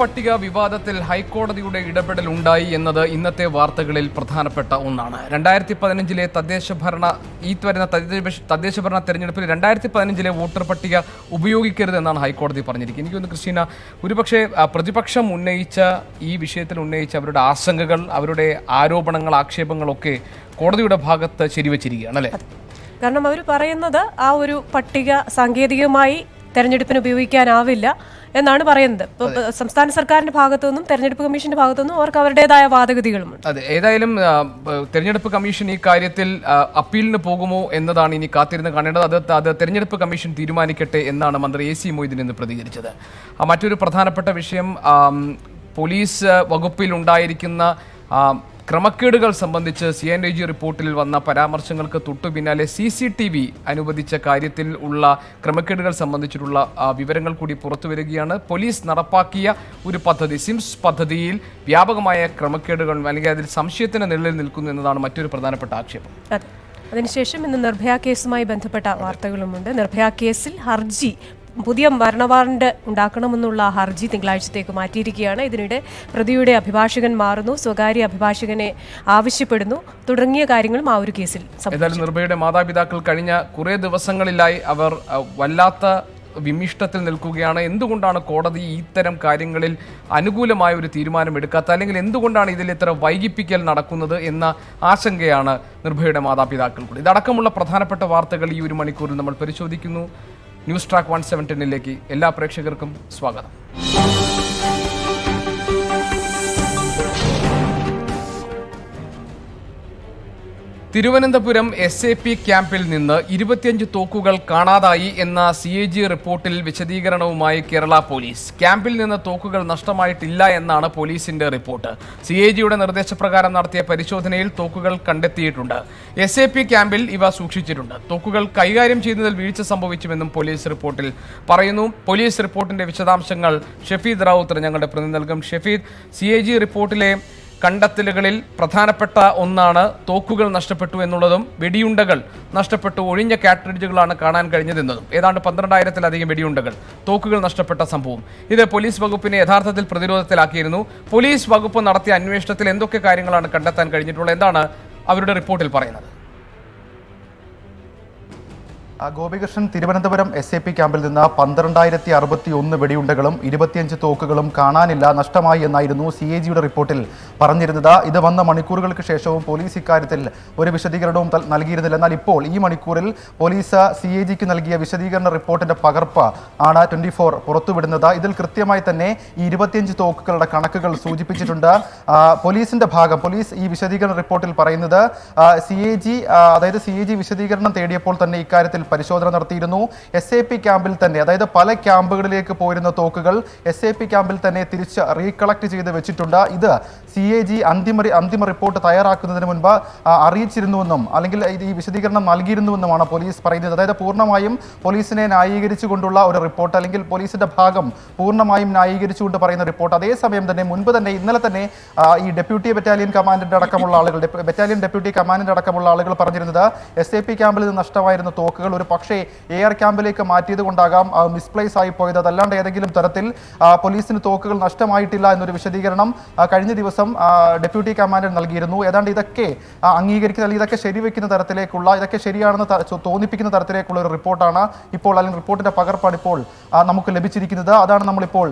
പട്ടിക വിവാദത്തിൽ ഹൈക്കോടതിയുടെ ഇടപെടൽ ഉണ്ടായി എന്നത് ഇന്നത്തെ വാർത്തകളിൽ പ്രധാനപ്പെട്ട ഒന്നാണ്. 2015 തദ്ദേശഭരണ തെരഞ്ഞെടുപ്പിൽ 2015 വോട്ടർ പട്ടിക ഉപയോഗിക്കരുതെന്നാണ് ഹൈക്കോടതി പറഞ്ഞിരിക്കുന്നത്. എനിക്കൊന്ന് ക്രിസ്റ്റീന, ഒരുപക്ഷെ പ്രതിപക്ഷം ഉന്നയിച്ച ഈ വിഷയത്തിൽ ഉന്നയിച്ച അവരുടെ ആശങ്കകൾ, അവരുടെ ആരോപണങ്ങൾ, ആക്ഷേപങ്ങളൊക്കെ കോടതിയുടെ ഭാഗത്ത് ശരിവച്ചിരിക്കുകയാണ് അല്ലേ? കാരണം അവർ പറയുന്നത് ആ ഒരു പട്ടിക സാങ്കേതികമായി തെരഞ്ഞെടുപ്പിന് ഉപയോഗിക്കാനാവില്ല എന്നാണ് പറയുന്നത്. ഇപ്പോൾ സംസ്ഥാന സർക്കാരിന്റെ ഭാഗത്തു നിന്നും തെരഞ്ഞെടുപ്പ് കമ്മീഷന്റെ ഭാഗത്തു നിന്നും അവർക്ക് അവരുടേതായ വാദഗതികളുമുണ്ട്. അതെ, ഏതായാലും തെരഞ്ഞെടുപ്പ് കമ്മീഷൻ ഈ കാര്യത്തിൽ അപ്പീലിന് പോകുമോ എന്നതാണ് ഇനി കാത്തിരുന്ന് കാണേണ്ടത്. അത് തെരഞ്ഞെടുപ്പ് കമ്മീഷൻ തീരുമാനിക്കട്ടെ എന്നാണ് മന്ത്രി AC മൊയ്തീൻ ഇന്ന് പ്രതികരിച്ചത്. മറ്റൊരു പ്രധാനപ്പെട്ട വിഷയം, പോലീസ് വകുപ്പിൽ ഉണ്ടായിരിക്കുന്ന ക്രമക്കേടുകൾ സംബന്ധിച്ച് CNIG റിപ്പോർട്ടിൽ വന്ന പരാമർശങ്ങൾക്ക് തൊട്ടു പിന്നാലെ CCTV അനുവദിച്ച കാര്യത്തിൽ ഉള്ള ക്രമക്കേടുകൾ സംബന്ധിച്ചിട്ടുള്ള വിവരങ്ങൾ കൂടി പുറത്തു വരികയാണ്. പോലീസ് നടപ്പാക്കിയ ഒരു പദ്ധതി, സിംസ് പദ്ധതിയിൽ വ്യാപകമായ ക്രമക്കേടുകൾ അല്ലെങ്കിൽ അതിൽ സംശയത്തിന് നിഴലിൽ നിൽക്കുന്നു എന്നതാണ് മറ്റൊരു പ്രധാനപ്പെട്ട ആക്ഷേപം. അതിനുശേഷം ഇന്ന് നിർഭയ കേസുമായി ബന്ധപ്പെട്ട വാർത്തകളുമുണ്ട്. നിർഭയ കേസിൽ ഹർജി, പുതിയ മരണ വാറണ്ട് ഉണ്ടാക്കണമെന്നുള്ള ഹർജി തിങ്കളാഴ്ചത്തേക്ക് മാറ്റിയിരിക്കുകയാണ്. ഇതിനിടെ പ്രതിയുടെ അഭിഭാഷകൻ മാറുന്നു, സ്വകാര്യ അഭിഭാഷകനെ ആവശ്യപ്പെടുന്നു തുടങ്ങിയ കാര്യങ്ങളും ആ ഒരു കേസിൽ. ഏതായാലും നിർഭയയുടെ മാതാപിതാക്കൾ കഴിഞ്ഞ കുറേ ദിവസങ്ങളിലായി അവർ വല്ലാത്ത വിമിഷ്ടത്തിൽ നിൽക്കുകയാണ്. എന്തുകൊണ്ടാണ് കോടതി ഇത്തരം കാര്യങ്ങളിൽ അനുകൂലമായ ഒരു തീരുമാനം എടുക്കാത്ത, അല്ലെങ്കിൽ എന്തുകൊണ്ടാണ് ഇതിൽ ഇത്ര വൈകിപ്പിക്കൽ നടക്കുന്നത് എന്ന ആശങ്കയാണ് നിർഭയയുടെ മാതാപിതാക്കൾക്കുള്ളത്. ഇതടക്കമുള്ള പ്രധാനപ്പെട്ട വാർത്തകൾ ഈ ഒരു മണിക്കൂറിൽ നമ്മൾ പരിശോധിക്കുന്നു. ന്യൂസ് ട്രാക്ക് 117 എല്ലാ പ്രേക്ഷകർക്കും സ്വാഗതം. തിരുവനന്തപുരം SAP ക്യാമ്പിൽ നിന്ന് 25 തോക്കുകൾ കാണാതായി എന്ന CAG റിപ്പോർട്ടിൽ വിശദീകരണവുമായി കേരള പോലീസ്. ക്യാമ്പിൽ നിന്ന് തോക്കുകൾ നഷ്ടമായിട്ടില്ല എന്നാണ് പോലീസിന്റെ റിപ്പോർട്ട്. CAGയുടെ നിർദ്ദേശപ്രകാരം നടത്തിയ പരിശോധനയിൽ തോക്കുകൾ കണ്ടെത്തിയിട്ടുണ്ട്. SAP ക്യാമ്പിൽ ഇവ സൂക്ഷിച്ചിട്ടുണ്ട്. തോക്കുകൾ കൈകാര്യം ചെയ്യുന്നതിൽ വീഴ്ച സംഭവിച്ചുവെന്നും പോലീസ് റിപ്പോർട്ടിൽ പറയുന്നു. പോലീസ് റിപ്പോർട്ടിന്റെ വിശദാംശങ്ങൾ ഷഫീദ് റാവുത്തർ ഞങ്ങളുടെ പ്രതിനിധി നൽകും. ഷഫീദ്, CAG റിപ്പോർട്ടിലെ കണ്ടെത്തലുകളിൽ പ്രധാനപ്പെട്ട ഒന്നാണ് തോക്കുകൾ നഷ്ടപ്പെട്ടു എന്നുള്ളതും വെടിയുണ്ടകൾ നഷ്ടപ്പെട്ടു, ഒഴിഞ്ഞ കാട്രിഡ്ജുകളാണ് കാണാൻ കഴിഞ്ഞതെന്നതും. ഏതാണ്ട് 12,000-ലധികം വെടിയുണ്ടകൾ, തോക്കുകൾ നഷ്ടപ്പെട്ട സംഭവം. ഇത് പോലീസ് വകുപ്പിനെ യഥാർത്ഥത്തിൽ പ്രതിരോധത്തിലാക്കിയിരുന്നു. പോലീസ് വകുപ്പ് നടത്തിയ അന്വേഷണത്തിൽ എന്തൊക്കെ കാര്യങ്ങളാണ് കണ്ടെത്താൻ കഴിഞ്ഞിട്ടുള്ളത്? എന്താണ് അവരുടെ റിപ്പോർട്ടിൽ പറയുന്നത്? ഗോപികൃഷ്ണൻ, തിരുവനന്തപുരം SAP ക്യാമ്പിൽ നിന്ന് 12,061 വെടിയുണ്ടകളും 25 തോക്കുകളും കാണാനില്ല, നഷ്ടമായി എന്നായിരുന്നു CAGയുടെ റിപ്പോർട്ടിൽ പറഞ്ഞിരുന്നത്. ഇത് വന്ന മണിക്കൂറുകൾക്ക് ശേഷവും പോലീസ് ഇക്കാര്യത്തിൽ ഒരു വിശദീകരണവും നൽകിയിരുന്നില്ല. എന്നാൽ ഇപ്പോൾ ഈ മണിക്കൂറിൽ പോലീസ് CAGക്ക് നൽകിയ വിശദീകരണ റിപ്പോർട്ടിന്റെ പകർപ്പ് ആണ് 24 പുറത്തുവിടുന്നത്. ഇതിൽ കൃത്യമായി തന്നെ ഈ 25 തോക്കുകളുടെ കണക്കുകൾ സൂചിപ്പിച്ചിട്ടുണ്ട്. പോലീസിന്റെ ഭാഗം, പോലീസ് ഈ വിശദീകരണ റിപ്പോർട്ടിൽ പറയുന്നത് CAG വിശദീകരണം തേടിയപ്പോൾ തന്നെ ഇക്കാര്യത്തിൽ പരിശോധന നടത്തിയിരുന്നു. SAP ക്യാമ്പിൽ തന്നെ, അതായത് പല ക്യാമ്പുകളിലേക്ക് പോയിരുന്ന തോക്കുകൾ SAP ക്യാമ്പിൽ തന്നെ തിരിച്ച് റീകളക്ട് ചെയ്ത് വെച്ചിട്ടുണ്ട്. ഇത് CAG അന്തിമ റിപ്പോർട്ട് തയ്യാറാക്കുന്നതിന് മുൻപ് അറിയിച്ചിരുന്നുവെന്നും അല്ലെങ്കിൽ ഈ വിശദീകരണം നൽകിയിരുന്നുവെന്നുമാണ് പോലീസ് പറയുന്നത്. അതായത് പൂർണ്ണമായും പോലീസിനെ ന്യായീകരിച്ചുകൊണ്ടുള്ള ഒരു റിപ്പോർട്ട്, അല്ലെങ്കിൽ പോലീസിന്റെ ഭാഗം പൂർണ്ണമായും ന്യായീകരിച്ചുകൊണ്ട് പറയുന്ന റിപ്പോർട്ട്. അതേസമയം തന്നെ ഇന്നലെ തന്നെ ഈ ഡെപ്യൂട്ടി ബറ്റാലിയൻ കമാൻഡന്റ് അടക്കമുള്ള ആളുകൾ, ബറ്റാലിയൻ ഡെപ്യൂട്ടി കമാൻഡന്റ് അടക്കമുള്ള ആളുകൾ പറഞ്ഞിരുന്നത് SAP ക്യാമ്പിൽ നിന്ന് നഷ്ടമായിരുന്ന തോക്കുകൾ ഒരു പക്ഷേ AR ക്യാമ്പിലേക്ക് മാറ്റിയത് കൊണ്ടാകാം മിസ്പ്ലേസ് ആയി പോയത്. അതല്ലാണ്ട് ഏതെങ്കിലും തരത്തിൽ പോലീസിന് തോക്കുകൾ നഷ്ടമായിട്ടില്ല എന്നൊരു വിശദീകരണം കഴിഞ്ഞ ദിവസം ഡെപ്യൂട്ടി കമാൻഡന്റ് നൽകിയിരുന്നു. ഏതാണ്ട് ഇതൊക്കെ അംഗീകരിക്കുന്ന, അല്ലെങ്കിൽ ഇതൊക്കെ ശരിവെക്കുന്ന തരത്തിലേക്കുള്ള, ഇതൊക്കെ ശരിയാണെന്ന് തോന്നിപ്പിക്കുന്ന തരത്തിലേക്കുള്ള ഒരു റിപ്പോർട്ടാണ് ഇപ്പോൾ, അല്ലെങ്കിൽ റിപ്പോർട്ടിന്റെ പകർപ്പാണ് ഇപ്പോൾ നമുക്ക് ലഭിച്ചിരിക്കുന്നത്. അതാണ് നമ്മളിപ്പോൾ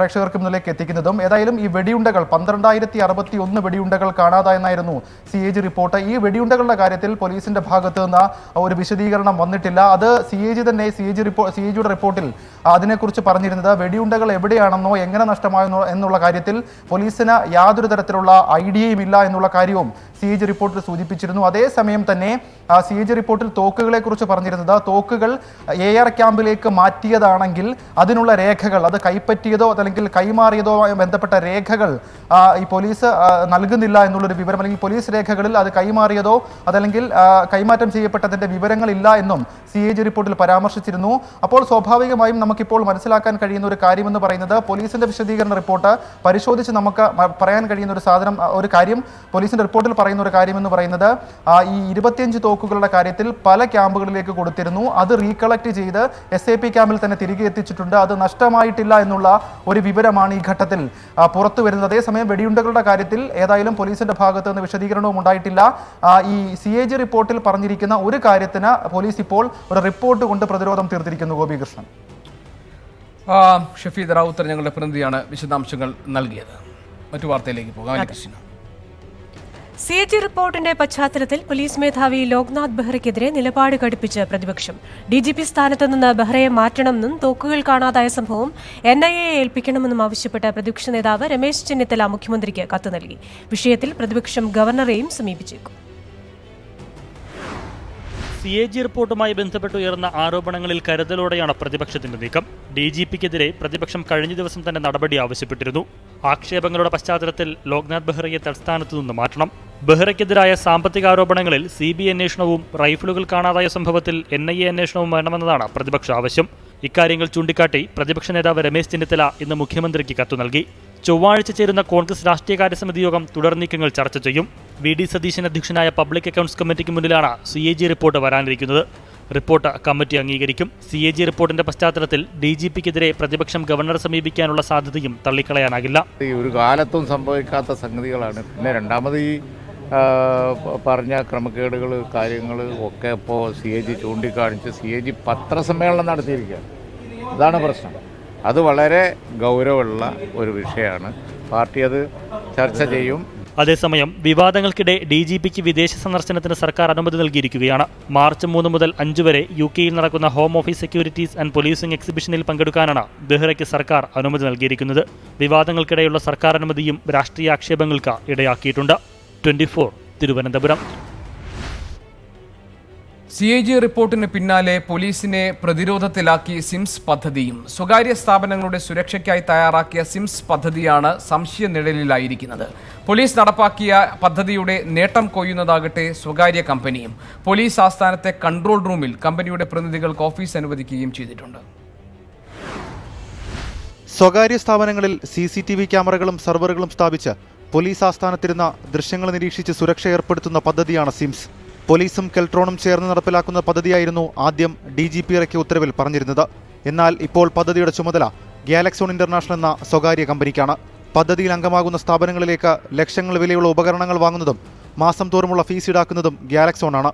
പ്രേക്ഷകർക്ക് മുന്നിലേക്ക് എത്തിക്കുന്നതും. ഏതായാലും ഈ വെടിയുണ്ടകൾ 12,061 വെടിയുണ്ടകൾ കാണാതായെന്നായിരുന്നു CAG റിപ്പോർട്ട്. ഈ വെടിയുണ്ടകളുടെ കാര്യത്തിൽ പോലീസിന്റെ ഭാഗത്ത് നിന്ന് ഒരു വിശദീകരണം വന്നിട്ടില്ല. അത് CAGയുടെ റിപ്പോർട്ടിൽ അതിനെക്കുറിച്ച് പറഞ്ഞിരുന്നത് വെടിയുണ്ടകൾ എവിടെയാണെന്നോ എങ്ങനെ നഷ്ടമായെന്നോ എന്നുള്ള കാര്യത്തിൽ പോലീസിന് യാതൊരു തരത്തിലുള്ള ഐഡിയയും ഇല്ല എന്നുള്ള കാര്യവും CAG റിപ്പോർട്ടിൽ സൂചിപ്പിച്ചിരുന്നു. അതേസമയം തന്നെ CAG റിപ്പോർട്ടിൽ തോക്കുകളെ കുറിച്ച് പറഞ്ഞിരുന്നത്, തോക്കുകൾ AR ക്യാമ്പിലേക്ക് മാറ്റിയതാണെങ്കിൽ അതിനുള്ള രേഖകൾ, അത് കൈപ്പറ്റിയതോ അല്ലെങ്കിൽ കൈമാറിയതോ ബന്ധപ്പെട്ട രേഖകൾ ഈ പോലീസ് നൽകുന്നില്ല എന്നുള്ളൊരു വിവരം, അല്ലെങ്കിൽ പോലീസ് രേഖകളിൽ അത് കൈമാറിയതോ അതല്ലെങ്കിൽ കൈമാറ്റം ചെയ്യപ്പെട്ട ബന്ധപ്പെട്ടതിന്റെ വിവരങ്ങളില്ല എന്നും CAG റിപ്പോർട്ടിൽ പരാമർശിച്ചിരുന്നു. അപ്പോൾ സ്വാഭാവികമായും നമുക്കിപ്പോൾ മനസ്സിലാക്കാൻ കഴിയുന്ന ഒരു കാര്യമെന്ന് പറയുന്നത് പോലീസിന്റെ വിശദീകരണ റിപ്പോർട്ട് പരിശോധിച്ച് നമുക്ക് പറയാൻ കഴിയുന്ന ഒരു കാര്യം പോലീസിന്റെ റിപ്പോർട്ടിൽ പറയുന്ന ഒരു കാര്യമെന്ന് പറയുന്നത് ഈ 25 തോക്കുകളുടെ കാര്യത്തിൽ പല ക്യാമ്പുകളിലേക്ക് കൊടുത്തിരുന്നു. അത് റീകളക്ട് ചെയ്ത് SAP ക്യാമ്പിൽ തന്നെ തിരികെ എത്തിച്ചിട്ടുണ്ട്. അത് നഷ്ടമായിട്ടില്ല എന്നുള്ള ഒരു വിവരമാണ് ഈ ഘട്ടത്തിൽ പുറത്തു വരുന്നത്. അതേസമയം വെടിയുണ്ടകളുടെ കാര്യത്തിൽ ഏതായാലും പോലീസിന്റെ ഭാഗത്ത് നിന്ന് വിശദീകരണവും ഉണ്ടായിട്ടില്ല. ഈ CAG റിപ്പോർട്ടിൽ പറഞ്ഞിരിക്കുന്ന ഒരു കാര്യത്തിന് പോലീസ് ഇപ്പോൾ ഒരു റിപ്പോർട്ട് കൊണ്ട് പ്രതിരോധം തീർത്തിരിക്കുന്നു. ഗോപികൃഷ്ണൻ. ഷഫീദ് റാവുത്തർ ഞങ്ങളുടെ പ്രതിനിധിയാണ് വിശദാംശങ്ങൾ നൽകിയത്. മറ്റു വാർത്തയിലേക്ക് പോകാം. CAG റിപ്പോർട്ടിന്റെ പശ്ചാത്തലത്തിൽ പോലീസ് മേധാവി ലോക്നാഥ് ബെഹ്റയ്ക്കെതിരെ നിലപാട് കടുപ്പിച്ച് പ്രതിപക്ഷം. DGP സ്ഥാനത്ത് നിന്ന് ബെഹ്റയെ മാറ്റണമെന്നും തോക്കുകൾ കാണാതായ സംഭവം NIA ഏൽപ്പിക്കണമെന്നും ആവശ്യപ്പെട്ട് പ്രതിപക്ഷ നേതാവ് രമേശ് ചെന്നിത്തല മുഖ്യമന്ത്രിക്ക് കത്ത് നൽകി. വിഷയത്തിൽ പ്രതിപക്ഷം ഗവർണറെയും സമീപിച്ചേക്കും. CAG റിപ്പോർട്ടുമായി ബന്ധപ്പെട്ട് ഉയർന്ന ആരോപണങ്ങളിൽ കരുതലോടെയാണ് പ്രതിപക്ഷത്തിന്റെ നീക്കം. DGPക്കെതിരെ പ്രതിപക്ഷം കഴിഞ്ഞ ദിവസം തന്നെ നടപടി ആവശ്യപ്പെട്ടിരുന്നു. ആക്ഷേപങ്ങളുടെ പശ്ചാത്തലത്തിൽ ലോക്നാഥ് ബെഹ്റയെ തൽസ്ഥാനത്തു നിന്ന് മാറ്റണം. ബെഹ്റയ്ക്കെതിരായ സാമ്പത്തിക ആരോപണങ്ങളിൽ CBI അന്വേഷണവും റൈഫിളുകൾ കാണാതായ സംഭവത്തിൽ NIA അന്വേഷണവും വേണമെന്നതാണ് പ്രതിപക്ഷ ആവശ്യം. ഇക്കാര്യങ്ങൾ ചൂണ്ടിക്കാട്ടി പ്രതിപക്ഷ നേതാവ് രമേശ് ചെന്നിത്തല ഇന്ന് മുഖ്യമന്ത്രിക്ക് കത്തു നൽകി. ചൊവ്വാഴ്ച ചേരുന്ന കോൺഗ്രസ് രാഷ്ട്രീയകാര്യ സമിതി യോഗം തുടർ നീക്കങ്ങൾ ചർച്ച ചെയ്യും. VD സതീശൻ അധ്യക്ഷനായ പബ്ലിക് അക്കൗണ്ട്സ് കമ്മിറ്റിക്ക് മുന്നിലാണ് CAG റിപ്പോർട്ട് വരാനിരിക്കുന്നത്. റിപ്പോർട്ട് കമ്മിറ്റി അംഗീകരിക്കും. CAG റിപ്പോർട്ടിന്റെ പശ്ചാത്തലത്തിൽ DGPക്കെതിരെ പ്രതിപക്ഷം ഗവർണറെ സമീപിക്കാനുള്ള സാധ്യതയും തള്ളിക്കളയാനാകില്ല. ഒരു കാലത്തും സംഭവിക്കാത്ത സംഗതികളാണ്. പിന്നെ രണ്ടാമത് ഈ പറഞ്ഞ ക്രമക്കേടുകൾ കാര്യങ്ങൾ ഒക്കെ ഇപ്പോൾ CAG ചൂണ്ടിക്കാണിച്ച് CAG പത്രസമ്മേളനം നടത്തിയിരിക്കുകയാണ്. അതാണ് പ്രശ്നം. അത് വളരെ ഗൗരവമുള്ള ഒരു വിഷയമാണ്. പാർട്ടി അത് ചർച്ച ചെയ്യും. അതേസമയം വിവാദങ്ങൾക്കിടെ DGPക്ക് വിദേശ സന്ദർശനത്തിന് സർക്കാർ അനുമതി നൽകിയിരിക്കുകയാണ്. മാർച്ച് 3 മുതൽ 5 വരെ UK നടക്കുന്ന home office securities and policing എക്സിബിഷനിൽ പങ്കെടുക്കാനാണ് ബെഹ്റയ്ക്ക് സർക്കാർ അനുമതി നൽകിയിരിക്കുന്നത്. വിവാദങ്ങൾക്കിടെയുള്ള സർക്കാർ അനുമതിയും രാഷ്ട്രീയ ആക്ഷേപങ്ങൾക്ക് ഇടയാക്കിയിട്ടുണ്ട്. 24 തിരുവനന്തപുരം. CAG റിപ്പോർട്ടിന് പിന്നാലെ പോലീസിനെ പ്രതിരോധത്തിലാക്കി സിംസ് പദ്ധതിയും. സ്വകാര്യ സ്ഥാപനങ്ങളുടെ സുരക്ഷയ്ക്കായി തയ്യാറാക്കിയ സിംസ് പദ്ധതിയാണ് സംശയനിഴലിലായിരിക്കുന്നത്. പോലീസ് നടപ്പാക്കിയ പദ്ധതിയുടെ നേട്ടം കൊയ്യുന്നതാകട്ടെ സ്വകാര്യ കമ്പനിയും. പോലീസ് ആസ്ഥാനത്തെ കൺട്രോൾ റൂമിൽ കമ്പനിയുടെ പ്രതിനിധികൾക്ക് ഓഫീസ് അനുവദിക്കുകയും ചെയ്തിട്ടുണ്ട്. സ്വകാര്യ സ്ഥാപനങ്ങളിൽ CCTV ക്യാമറകളും സെർവറുകളും സ്ഥാപിച്ച് പോലീസ് ആസ്ഥാനത്തിരുന്ന ദൃശ്യങ്ങൾ നിരീക്ഷിച്ച് സുരക്ഷ ഏർപ്പെടുത്തുന്ന പദ്ധതിയാണ് സിംസ്. പോലീസും കെൽട്രോണും ചേർന്ന് നടപ്പിലാക്കുന്ന പദ്ധതിയായിരുന്നു ആദ്യം DGP ഇറക്കിയ ഉത്തരവിൽ പറഞ്ഞിരുന്നത്. എന്നാൽ ഇപ്പോൾ പദ്ധതിയുടെ ചുമതല ഗാലക്സോൺ ഇന്റർനാഷണൽ എന്ന സ്വകാര്യ കമ്പനിക്കാണ്. പദ്ധതിയിൽ അംഗമാകുന്ന സ്ഥാപനങ്ങളിലേക്ക് ലക്ഷങ്ങൾ വിലയുള്ള ഉപകരണങ്ങൾ വാങ്ങുന്നതും മാസം തോറുമുള്ള ഫീസ് ഈടാക്കുന്നതും ഗാലക്സോൺ ആണ്.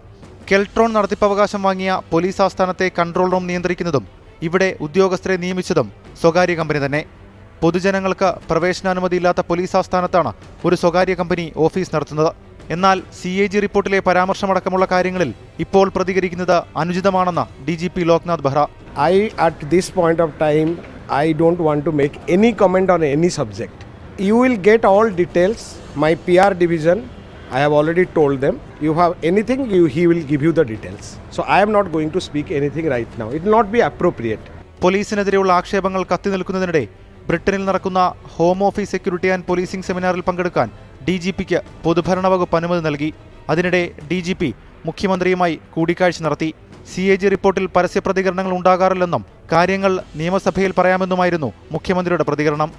കെൽട്രോൺ നടത്തിപ്പവകാശം വാങ്ങിയ പോലീസ് ആസ്ഥാനത്തെ കൺട്രോൾ റൂം നിയന്ത്രിക്കുന്നതും ഇവിടെ ഉദ്യോഗസ്ഥരെ നിയമിച്ചതും സ്വകാര്യ കമ്പനി തന്നെ. പൊതുജനങ്ങൾക്ക് പ്രവേശനാനുമതിയില്ലാത്ത പോലീസ് ആസ്ഥാനത്താണ് ഒരു സ്വകാര്യ കമ്പനി ഓഫീസ് നടത്തുന്നത്. എന്നാൽ CAG റിപ്പോർട്ടിലെ പരാമർശമടക്കമുള്ള കാര്യങ്ങളിൽ ഇപ്പോൾ പ്രതികരിക്കുന്നത് അനുചിതമാണെന്ന് DGP Loknath Behera. At this point of time, I don't want to make any comment on any subject. You will get all details. My PR division, I have already told them. You have anything, he will give you the details. So I am not going to speak anything right now. It will not be appropriate. പോലീസിനെതിരെയുള്ള ആക്ഷേപങ്ങൾ കത്തി നിൽക്കുന്നതിനിടെ ബ്രിട്ടനിൽ നടക്കുന്ന home office security and policing സെമിനാറിൽ പങ്കെടുക്കാൻ DGPക്ക് പൊതുഭരണ വകുപ്പ് അനുമതി നൽകി. അതിനിടെ DGP മുഖ്യമന്ത്രിയുമായി കൂടിക്കാഴ്ച നടത്തി. CAG റിപ്പോർട്ടിൽ പരസ്യ പ്രതികരണങ്ങൾ ഉണ്ടാകാറില്ലെന്നും കാര്യങ്ങൾ നിയമസഭയിൽ പറയാമെന്നുമായിരുന്നു മുഖ്യമന്ത്രിയുടെ പ്രതികരണം.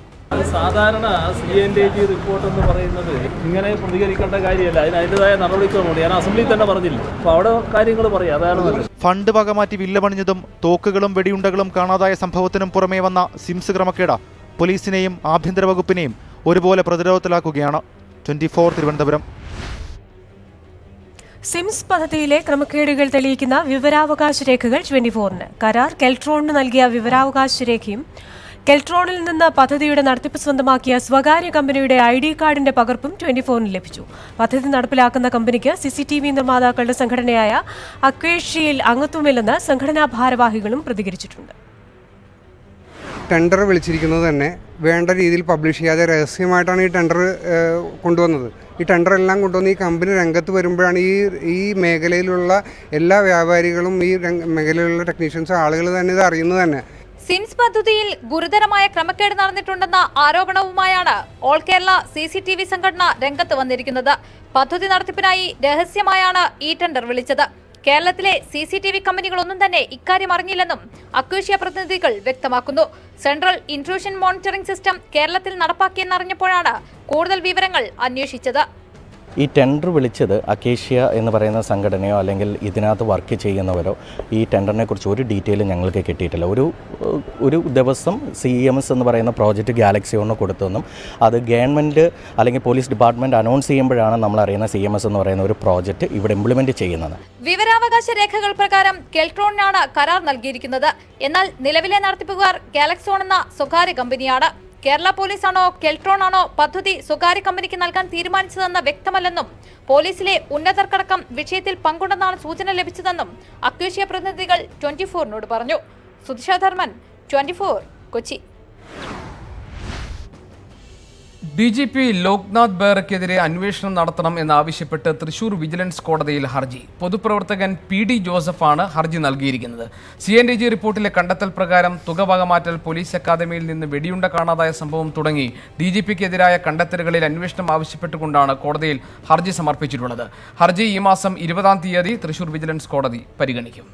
സാധാരണ CAG റിപ്പോർട്ട് എന്ന് പറയുന്നത് ഇങ്ങനെ പ്രതികരിക്കേണ്ട കാര്യമല്ല. അതിൻ്റെതായ നടപടിക്രമമുണ്ട്. ഞാൻ അസംബ്ലിയിൽ തന്നെ പറഞ്ഞില്ല. അപ്പോൾ അവിടെ കാര്യങ്ങൾ പറയാം. അതാണ് നല്ലത്. ഫണ്ട് വകമാറ്റി വില്ല പണിഞ്ഞതും തോക്കുകളും വെടിയുണ്ടകളും കാണാതായ സംഭവത്തിനും പുറമേ വന്ന സിംസ് ക്രമക്കേട് പോലീസിനെയും ആഭ്യന്തര വകുപ്പിനെയും ഒരുപോലെ പ്രതിരോധത്തിലാക്കുകയാണ്. 24 തിരുവനന്തപുരം. സിംസ് പദ്ധതിയിലെ ക്രമക്കേടുകൾ തെളിയിക്കുന്ന വിവരാവകാശ രേഖകൾ 24-ന്. കരാർ കെൽട്രോണിന് നൽകിയ വിവരാവകാശ രേഖയും കെൽട്രോണിൽ നിന്ന് പദ്ധതിയുടെ നടത്തിപ്പ് സ്വന്തമാക്കിയ സ്വകാര്യ കമ്പനിയുടെ ID കാർഡിന്റെ പകർപ്പും 24-ന് ലഭിച്ചു. പദ്ധതി നടപ്പിലാക്കുന്ന കമ്പനിക്ക് CCTV നിർമ്മാതാക്കളുടെ സംഘടനയായ അക്വേഷ്യയിൽ അംഗത്വമില്ലെന്ന് സംഘടനാ ഭാരവാഹികളും പ്രതികരിച്ചിട്ടുണ്ട്. ടെൻഡർ വിളിച്ചിരിക്കുന്നത് തന്നെ വേണ്ട രീതിയിൽ പബ്ലിഷ് ചെയ്യാതെ രഹസ്യമായിട്ടാണ് ഈ ടെൻഡർ കൊണ്ടുവന്നത്. ഈ ടെൻഡറെല്ലാം കൊണ്ടുവന്ന് ഈ കമ്പനി രംഗത്ത് വരുമ്പോഴാണ് ഈ മേഖലയിലുള്ള എല്ലാ വ്യാപാരികളും ഈ മേഖലയിലുള്ള ടെക്നീഷ്യൻസ് ആളുകൾ തന്നെ ഇത് അറിയുന്നത് തന്നെ. സിംസ് പദ്ധതിയിൽ ഗുരുതരമായ ക്രമക്കേട് നടന്നിട്ടുണ്ടെന്ന ആരോപണവുമായാണ് ഓൾ കേരള CCTV സംഘടന രംഗത്ത് വന്നിരിക്കുന്നത്. പദ്ധതി നടത്തിപ്പിനായി രഹസ്യമായാണ് ഈ ടെൻഡർ വിളിച്ചത്. കേരളത്തിലെ CCTV കമ്പനികളൊന്നും തന്നെ ഇക്കാര്യം അറിഞ്ഞില്ലെന്നും അക്വേഷ്യ പ്രതിനിധികൾ വ്യക്തമാക്കുന്നു. സെൻട്രൽ ഇൻട്രൂഷൻ മോണിറ്ററിംഗ് സിസ്റ്റം കേരളത്തിൽ നടപ്പാക്കിയെന്നറിഞ്ഞപ്പോഴാണ് കൂടുതൽ വിവരങ്ങൾ അന്വേഷിച്ചത്. ഈ ടെൻഡർ വിളിച്ചത് അക്കേഷ്യ എന്ന് പറയുന്ന സംഘടനയോ അല്ലെങ്കിൽ ഇതിനകത്ത് വർക്ക് ചെയ്യുന്നവരോ ഈ ടെൻഡറിനെ കുറിച്ച് ഒരു ഡീറ്റെയിലും ഞങ്ങൾക്ക് കിട്ടിയിട്ടില്ല. ഒരു ദിവസം CEMS എന്ന് പറയുന്ന പ്രോജക്റ്റ് ഗാലക്സി ഒന്ന് കൊടുത്തെന്നും അത് ഗവൺമെൻറ് അല്ലെങ്കിൽ പോലീസ് ഡിപ്പാർട്ട്മെൻറ്റ് അനൗൺസ് ചെയ്യുമ്പോഴാണ് നമ്മൾ അറിയുന്ന CMS എന്ന് പറയുന്ന ഒരു പ്രോജക്റ്റ് ഇവിടെ ഇംപ്ലിമെൻറ്റ് ചെയ്യുന്നത്. വിവരാവകാശ രേഖകൾ പ്രകാരം കെൽട്രോണിനാണ് കരാർ നൽകിയിരിക്കുന്നത്. എന്നാൽ നിലവിലെ നടത്തിപ്പുകാർ ഗാലക്സോൺ എന്ന സ്വകാര്യ കമ്പനിയാണ്. കേരള പോലീസാണോ കെൽട്രോൺ ആണോ പദ്ധതി സ്വകാര്യ കമ്പനിക്ക് നൽകാൻ തീരുമാനിച്ചതെന്ന് വ്യക്തമല്ലെന്നും പോലീസിലെ ഉന്നതർക്കടക്കം വിഷയത്തിൽ പങ്കുണ്ടെന്നാണ് സൂചന ലഭിച്ചതെന്നും അക്വേഷ്യ പ്രതിനിധികൾ 24-നോട് പറഞ്ഞു. സുധിഷ ധർമ്മൻ, 24, കൊച്ചി. DGP ലോക്നാഥ് ബെഹ്റയ്ക്കെതിരെ അന്വേഷണം നടത്തണം എന്നാവശ്യപ്പെട്ട് തൃശൂർ വിജിലൻസ് കോടതിയിൽ ഹർജി. പൊതുപ്രവർത്തകൻ PD ജോസഫാണ് ഹർജി നൽകിയിരിക്കുന്നത്. CNDG റിപ്പോർട്ടിലെ കണ്ടെത്തൽ പ്രകാരം തുക വകമാറ്റൽ, പോലീസ് അക്കാദമിയിൽ നിന്ന് വെടിയുണ്ട കാണാതായ സംഭവം തുടങ്ങി DGPക്കെതിരായ കണ്ടെത്തലുകളിൽ അന്വേഷണം ആവശ്യപ്പെട്ടുകൊണ്ടാണ് കോടതിയിൽ ഹർജി സമർപ്പിച്ചിട്ടുള്ളത്. ഹർജി ഈ മാസം 20-ാം തീയതി തൃശൂർ വിജിലൻസ് കോടതി പരിഗണിക്കും.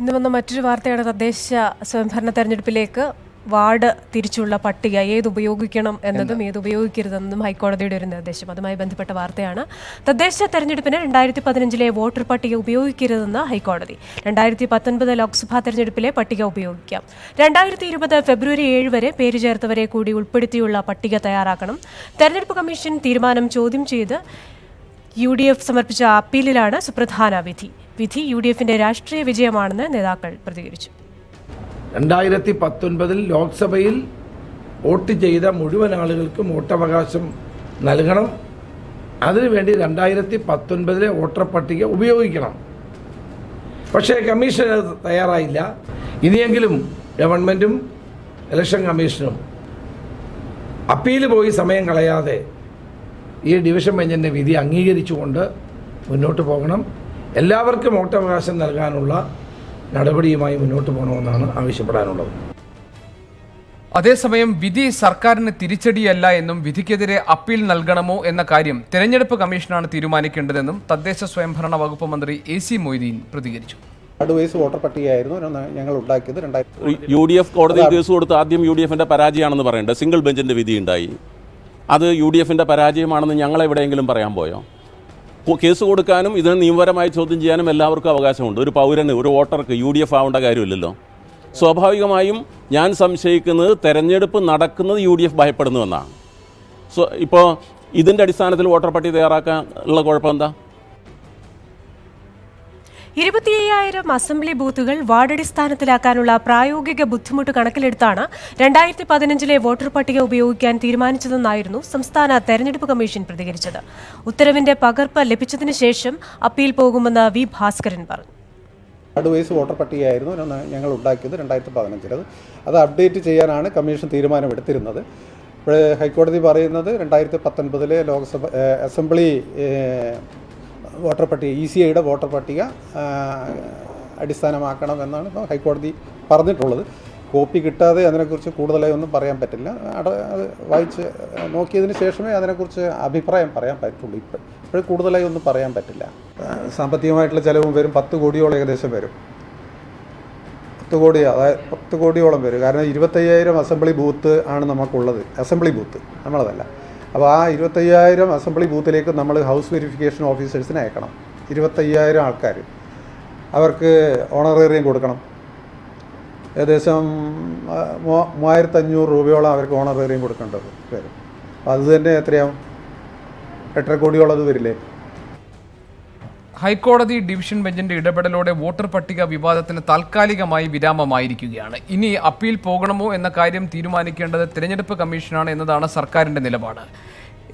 ഇന്ന് വന്ന മറ്റൊരു വാർത്തയാണ് തദ്ദേശ സ്വയംഭരണ തെരഞ്ഞെടുപ്പിലേക്ക് വാർഡ് തിരിച്ചുള്ള പട്ടിക ഏതുപയോഗിക്കണം എന്നതും ഏതുപയോഗിക്കരുതെന്നതും ഹൈക്കോടതിയുടെ ഒരു നിർദ്ദേശം. അതുമായി ബന്ധപ്പെട്ട വാർത്തയാണ്. തദ്ദേശ തെരഞ്ഞെടുപ്പിന് 2015 വോട്ടർ പട്ടിക ഉപയോഗിക്കരുതെന്ന് ഹൈക്കോടതി. 2019 ലോക്സഭാ തെരഞ്ഞെടുപ്പിലെ പട്ടിക ഉപയോഗിക്കാം. 2020 ഫെബ്രുവരി 7 വരെ പേര് ചേർത്തവരെ കൂടി ഉൾപ്പെടുത്തിയുള്ള പട്ടിക തയ്യാറാക്കണം. തെരഞ്ഞെടുപ്പ് കമ്മീഷൻ തീരുമാനം ചോദ്യം ചെയ്ത് UDF സമർപ്പിച്ച അപ്പീലിലാണ് സുപ്രധാന വിധി. UDFന്റെ രാഷ്ട്രീയ വിജയമാണെന്ന് നേതാക്കൾ പ്രതികരിച്ചു. 2019 ലോക്സഭയിൽ വോട്ട് ചെയ്ത മുഴുവൻ ആളുകൾക്കും വോട്ടവകാശം നൽകണം. അതിനുവേണ്ടി 2019 വോട്ടർ പട്ടിക ഉപയോഗിക്കണം. പക്ഷേ കമ്മീഷൻ അത് തയ്യാറായില്ല. ഇനിയെങ്കിലും ഗവൺമെൻറ്റും ഇലക്ഷൻ കമ്മീഷനും അപ്പീൽ പോയി സമയം കളയാതെ ഈ ഡിവിഷൻ ബെഞ്ചിൻ്റെ വിധി അംഗീകരിച്ചുകൊണ്ട് മുന്നോട്ട് പോകണം. എല്ലാവർക്കും വോട്ടവകാശം നൽകാനുള്ള നടപടിയുമായി മുന്നോട്ട് പോകണമെന്നാണ് ആവശ്യപ്പെടാനുള്ളത്. അതേസമയം വിധി സർക്കാരിന് തിരിച്ചടിയല്ല എന്നും വിധിക്കെതിരെ അപ്പീൽ നൽകണമോ എന്ന കാര്യം തെരഞ്ഞെടുപ്പ് കമ്മീഷനാണ് തീരുമാനിക്കേണ്ടതെന്നും തദ്ദേശ സ്വയംഭരണ വകുപ്പ് മന്ത്രി AC മൊയ്തീൻ പ്രതികരിച്ചു. വോട്ടർ പട്ടികയായിരുന്നു ഞങ്ങൾ ഉണ്ടാക്കിയത്. UDF കോടതിയിൽ കേസ് കൊടുത്ത് ആദ്യം UDFന്റെ പരാജയമാണെന്ന് പറയേണ്ടത് സിംഗിൾ ബെഞ്ചിന്റെ വിധി ഉണ്ടായി. അത് UDFന്റെ പരാജയമാണെന്ന് ഞങ്ങളെവിടെയെങ്കിലും പറയാൻ പോയോ? കേസ് കൊടുക്കാനും ഇതിനെ നിയമപരമായി ചോദ്യം ചെയ്യാനും എല്ലാവർക്കും അവകാശമുണ്ട്. ഒരു പൗരന്, ഒരു വോട്ടർക്ക് UDF ആവേണ്ട കാര്യമില്ലല്ലോ. സ്വാഭാവികമായും ഞാൻ സംശയിക്കുന്നത് തെരഞ്ഞെടുപ്പ് നടക്കുന്നത് UDF ഭയപ്പെടുന്നുവെന്നാണ്. ഇപ്പോൾ ഇതിൻ്റെ അടിസ്ഥാനത്തിൽ വോട്ടർ പട്ടിക തയ്യാറാക്കാനുള്ള കുഴപ്പം എന്താ? 25,000 അസംബ്ലി ബൂത്തുകൾ വാർഡടിസ്ഥാനത്തിലാക്കാനുള്ള പ്രായോഗിക ബുദ്ധിമുട്ട് കണക്കിലെടുത്താണ് 2015 വോട്ടർ പട്ടിക ഉപയോഗിക്കാൻ തീരുമാനിച്ചതെന്നായിരുന്നു സംസ്ഥാന തെരഞ്ഞെടുപ്പ് കമ്മീഷൻ പ്രതികരിച്ചത്. ഉത്തരവിന്റെ പകർപ്പ് ലഭിച്ചതിന് ശേഷം അപ്പീൽ പോകുമെന്ന് V. ഭാസ്കരൻ പറഞ്ഞു. വോട്ടർ പട്ടികയായിരുന്നു ഞങ്ങൾ ഉണ്ടാക്കിയത് 2015. അത് അപ്ഡേറ്റ് ചെയ്യാനാണ് കമ്മീഷൻ തീരുമാനമെടുത്തിരുന്നത്. ഇപ്പോൾ ഹൈക്കോടതി പറയുന്നത് 2019 ലോക്സഭ അസംബ്ലി വോട്ടർ പട്ടിക ECIയുടെ വോട്ടർ പട്ടിക അടിസ്ഥാനമാക്കണമെന്നാണ് ഇപ്പോൾ ഹൈക്കോടതി പറഞ്ഞിട്ടുള്ളത്. കോപ്പി കിട്ടാതെ അതിനെക്കുറിച്ച് കൂടുതലായി ഒന്നും പറയാൻ പറ്റില്ല. അത് വായിച്ച് നോക്കിയതിന് ശേഷമേ അതിനെക്കുറിച്ച് അഭിപ്രായം പറയാൻ പറ്റുള്ളൂ. ഇപ്പോൾ കൂടുതലായി ഒന്നും പറയാൻ പറ്റില്ല. സാമ്പത്തികമായിട്ടുള്ള ചിലവും വരും. 10 കോടിയോളം ഏകദേശം വരും. 10 കോടി, അതായത് 10 കോടിയോളം വരും. കാരണം 25,000 അസംബ്ലി ബൂത്ത് ആണ് നമുക്കുള്ളത്. അസംബ്ലി ബൂത്ത് നമ്മളതല്ല. അപ്പോൾ ആ 25,000 അസംബ്ലി ബൂത്തിലേക്ക് നമ്മൾ ഹൗസ് വെരിഫിക്കേഷൻ ഓഫീസേഴ്സിനെ അയക്കണം. 25,000 ആൾക്കാർ, അവർക്ക് ഓണറേറിയം കൊടുക്കണം. ഏകദേശം 3,500 രൂപയോളം അവർക്ക് ഓണറേറിയം കൊടുക്കേണ്ടത് വരും. അപ്പോൾ അത് തന്നെ എത്രയാവും? 8.5 കോടിയോളം അത് വരില്ലേ? ഹൈക്കോടതി ഡിവിഷൻ ബെഞ്ചിന്റെ ഇടപെടലോടെ വോട്ടർ പട്ടിക വിവാദത്തിന് താൽക്കാലികമായി വിരാമമായിരിക്കുകയാണ്. ഇനി അപ്പീൽ പോകണമോ എന്ന കാര്യം തീരുമാനിക്കേണ്ടത് തിരഞ്ഞെടുപ്പ് കമ്മീഷനാണ് എന്നതാണ് സർക്കാരിന്റെ നിലപാട്.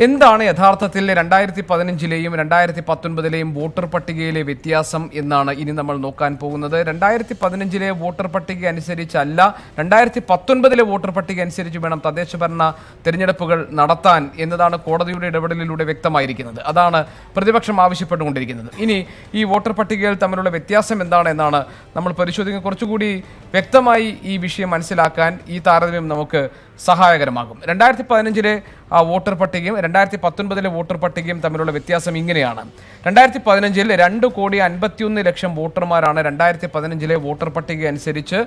എന്താണ് യഥാർത്ഥത്തിൽ 2015 2019 വോട്ടർ പട്ടികയിലെ വ്യത്യാസം എന്നാണ് ഇനി നമ്മൾ നോക്കാൻ പോകുന്നത്. 2015 വോട്ടർ പട്ടിക അനുസരിച്ചല്ല 2019 വോട്ടർ പട്ടിക അനുസരിച്ച് വേണം തദ്ദേശഭരണ തിരഞ്ഞെടുപ്പുകൾ നടത്താൻ എന്നതാണ് കോടതിയുടെ ഇടപെടലിലൂടെ വ്യക്തമായിരിക്കുന്നത്. അതാണ് പ്രതിപക്ഷം ആവശ്യപ്പെട്ടുകൊണ്ടിരിക്കുന്നത്. ഇനി ഈ വോട്ടർ പട്ടികകൾ തമ്മിലുള്ള വ്യത്യാസം എന്താണ് എന്നാണ് നമ്മൾ പരിശോധിക്കുന്നത്. കുറച്ചുകൂടി വ്യക്തമായി ഈ വിഷയം മനസ്സിലാക്കാൻ ഈ താരതമ്യം നമുക്ക് സഹായകരമാകും. 2015 വോട്ടർ പട്ടികയും 2019 വോട്ടർ പട്ടികയും തമ്മിലുള്ള വ്യത്യാസം ഇങ്ങനെയാണ്. 2015 2,51,00,000 വോട്ടർമാരാണ് 2015 വോട്ടർ പട്ടിക അനുസരിച്ച്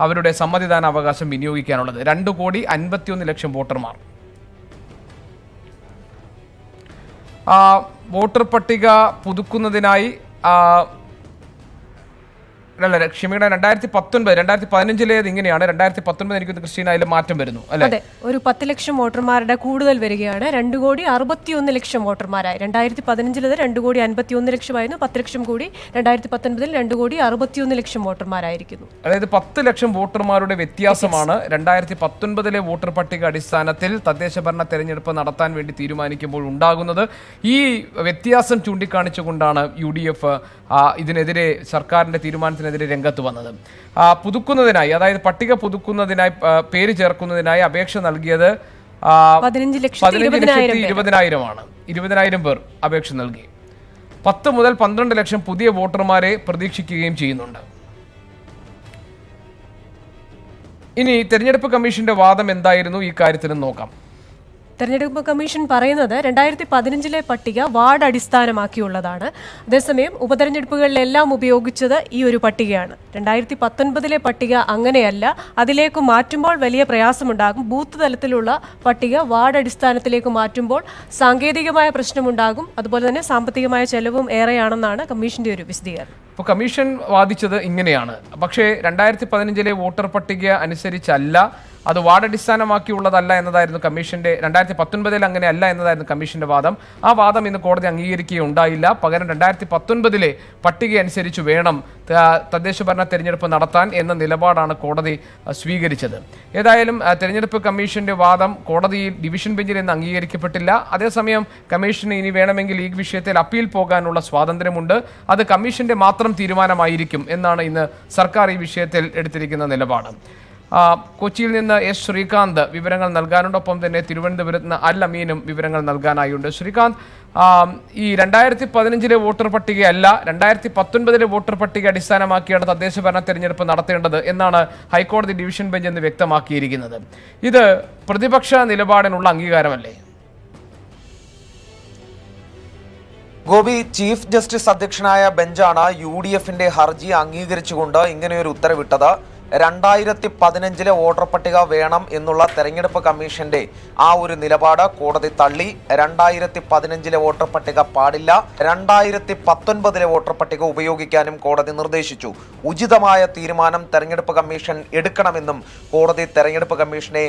അവരുടെ സമ്മതിദാനാവകാശം വിനിയോഗിക്കാനുള്ളത്. 2,51,00,000 വോട്ടർമാർ. വോട്ടർ പട്ടിക പുതുക്കുന്നതിനായി ക്ഷമിക്കണം, 2015 ഇങ്ങനെയാണ്. 2019 എനിക്ക് ക്രിസ്റ്റീന അതിൽ മാറ്റം വരുന്നു അല്ലെ? അതെ, ഒരു 10 ലക്ഷം വോട്ടർമാരുടെ കൂടുതൽ വരികയാണ്. 2,61,00,000 വോട്ടർമാരായി. 2015 2,51,00,000 10 ലക്ഷം കൂടി 2019 2,61,00,000 വോട്ടർമാരായിരിക്കുന്നു. അതായത് 10 ലക്ഷം വോട്ടർമാരുടെ വ്യത്യാസമാണ് 2019 വോട്ടർ പട്ടിക അടിസ്ഥാനത്തിൽ തദ്ദേശ ഭരണ തെരഞ്ഞെടുപ്പ് നടത്താൻ വേണ്ടി തീരുമാനിക്കുമ്പോൾ ഉണ്ടാകുന്നത്. ഈ വ്യത്യാസം ചൂണ്ടിക്കാണിച്ചുകൊണ്ടാണ് UDF ഇതിനെതിരെ, സർക്കാരിന്റെ തീരുമാനത്തിനെതിരെ രംഗത്ത് വന്നത്. പുതുക്കുന്നതിനായി, അതായത് പട്ടിക പുതുക്കുന്നതിനായി, പേര് ചേർക്കുന്നതിനായി അപേക്ഷ നൽകിയത് 15,20,000 20,000 പേർ അപേക്ഷ നൽകി. 10 മുതൽ 12 ലക്ഷം പുതിയ വോട്ടർമാരെ പ്രതീക്ഷിക്കുകയും ചെയ്യുന്നുണ്ട്. ഇനി തെരഞ്ഞെടുപ്പ് കമ്മീഷന്റെ വാദം എന്തായിരുന്നു ഈ കാര്യത്തിലും നോക്കാം. തെരഞ്ഞെടുപ്പ് കമ്മീഷൻ പറയുന്നത് 2015 പട്ടിക വാർഡ് അടിസ്ഥാനമാക്കിയുള്ളതാണ്. അതേസമയം ഉപതെരഞ്ഞെടുപ്പുകളിലെല്ലാം ഉപയോഗിച്ചത് ഈ ഒരു പട്ടികയാണ്. 2019 പട്ടിക അങ്ങനെയല്ല. അതിലേക്ക് മാറ്റുമ്പോൾ വലിയ പ്രയാസമുണ്ടാകും. ബൂത്ത് തലത്തിലുള്ള പട്ടിക വാർഡ് അടിസ്ഥാനത്തിലേക്ക് മാറ്റുമ്പോൾ സാങ്കേതികമായ പ്രശ്നമുണ്ടാകും. അതുപോലെ തന്നെ സാമ്പത്തികമായ ചെലവും ഏറെയാണെന്നാണ് കമ്മീഷന്റെ ഒരു വിശദീകരണം. ഇപ്പോൾ കമ്മീഷൻ വാദിച്ചത് ഇങ്ങനെയാണ്. പക്ഷേ 2015 വോട്ടർ പട്ടിക അനുസരിച്ചല്ല, അത് വാർഡ് അടിസ്ഥാനമാക്കിയുള്ളതല്ല എന്നതായിരുന്നു കമ്മീഷന്റെ. 2019 അങ്ങനെയല്ല എന്നതായിരുന്നു കമ്മീഷന്റെ വാദം. ആ വാദം ഇന്ന് കോടതി അംഗീകരിക്കുകയുണ്ടായില്ല. പകരം 2019 പട്ടിക അനുസരിച്ച് വേണം തദ്ദേശ ഭരണ തെരഞ്ഞെടുപ്പ് നടത്താൻ എന്ന നിലപാടാണ് കോടതി സ്വീകരിച്ചത്. ഏതായാലും തെരഞ്ഞെടുപ്പ് കമ്മീഷന്റെ വാദം കോടതിയിൽ ഡിവിഷൻ ബെഞ്ചിൽ ഇന്ന് അംഗീകരിക്കപ്പെട്ടില്ല. അതേസമയം കമ്മീഷന് ഇനി വേണമെങ്കിൽ ഈ വിഷയത്തിൽ അപ്പീൽ പോകാനുള്ള സ്വാതന്ത്ര്യമുണ്ട്. അത് കമ്മീഷന്റെ മാത്രം തീരുമാനമായിരിക്കും എന്നാണ് ഇന്ന് സർക്കാർ ഈ വിഷയത്തിൽ എടുത്തിരിക്കുന്ന നിലപാട്. കൊച്ചിയിൽ നിന്ന് S. ശ്രീകാന്ത് വിവരങ്ങൾ നൽകാനുണ്ട്. ഒപ്പം തന്നെ തിരുവനന്തപുരത്ത് നിന്ന് അൽ അമീനും വിവരങ്ങൾ നൽകാനായുണ്ട്. ശ്രീകാന്ത്, ഈ 2015 വോട്ടർ പട്ടികയല്ല 2019 വോട്ടർ പട്ടിക അടിസ്ഥാനമാക്കിയാണ് തദ്ദേശ ഭരണ തെരഞ്ഞെടുപ്പ് നടത്തേണ്ടത് എന്നാണ് ഹൈക്കോടതി ഡിവിഷൻ ബെഞ്ച് എന്ന് വ്യക്തമാക്കിയിരിക്കുന്നത്. ഇത് പ്രതിപക്ഷ നിലപാടിനുള്ള അംഗീകാരമല്ലേ? ഗോപി, ചീഫ് ജസ്റ്റിസ് അധ്യക്ഷനായ ബെഞ്ചാണ് UDFന്റെ ഹർജി അംഗീകരിച്ചുകൊണ്ട് ഇങ്ങനെയൊരു ഉത്തരവിട്ടത്. 2015 വോട്ടർ പട്ടിക വേണം എന്നുള്ള തെരഞ്ഞെടുപ്പ് കമ്മീഷന്റെ ആ ഒരു നിലപാട് കോടതി തള്ളി. 2015 വോട്ടർ പട്ടിക പാടില്ല, 2019 വോട്ടർ പട്ടിക ഉപയോഗിക്കാനും കോടതി നിർദ്ദേശിച്ചു. ഉചിതമായ തീരുമാനം തെരഞ്ഞെടുപ്പ് കമ്മീഷൻ എടുക്കണമെന്നും കോടതി തെരഞ്ഞെടുപ്പ് കമ്മീഷനെ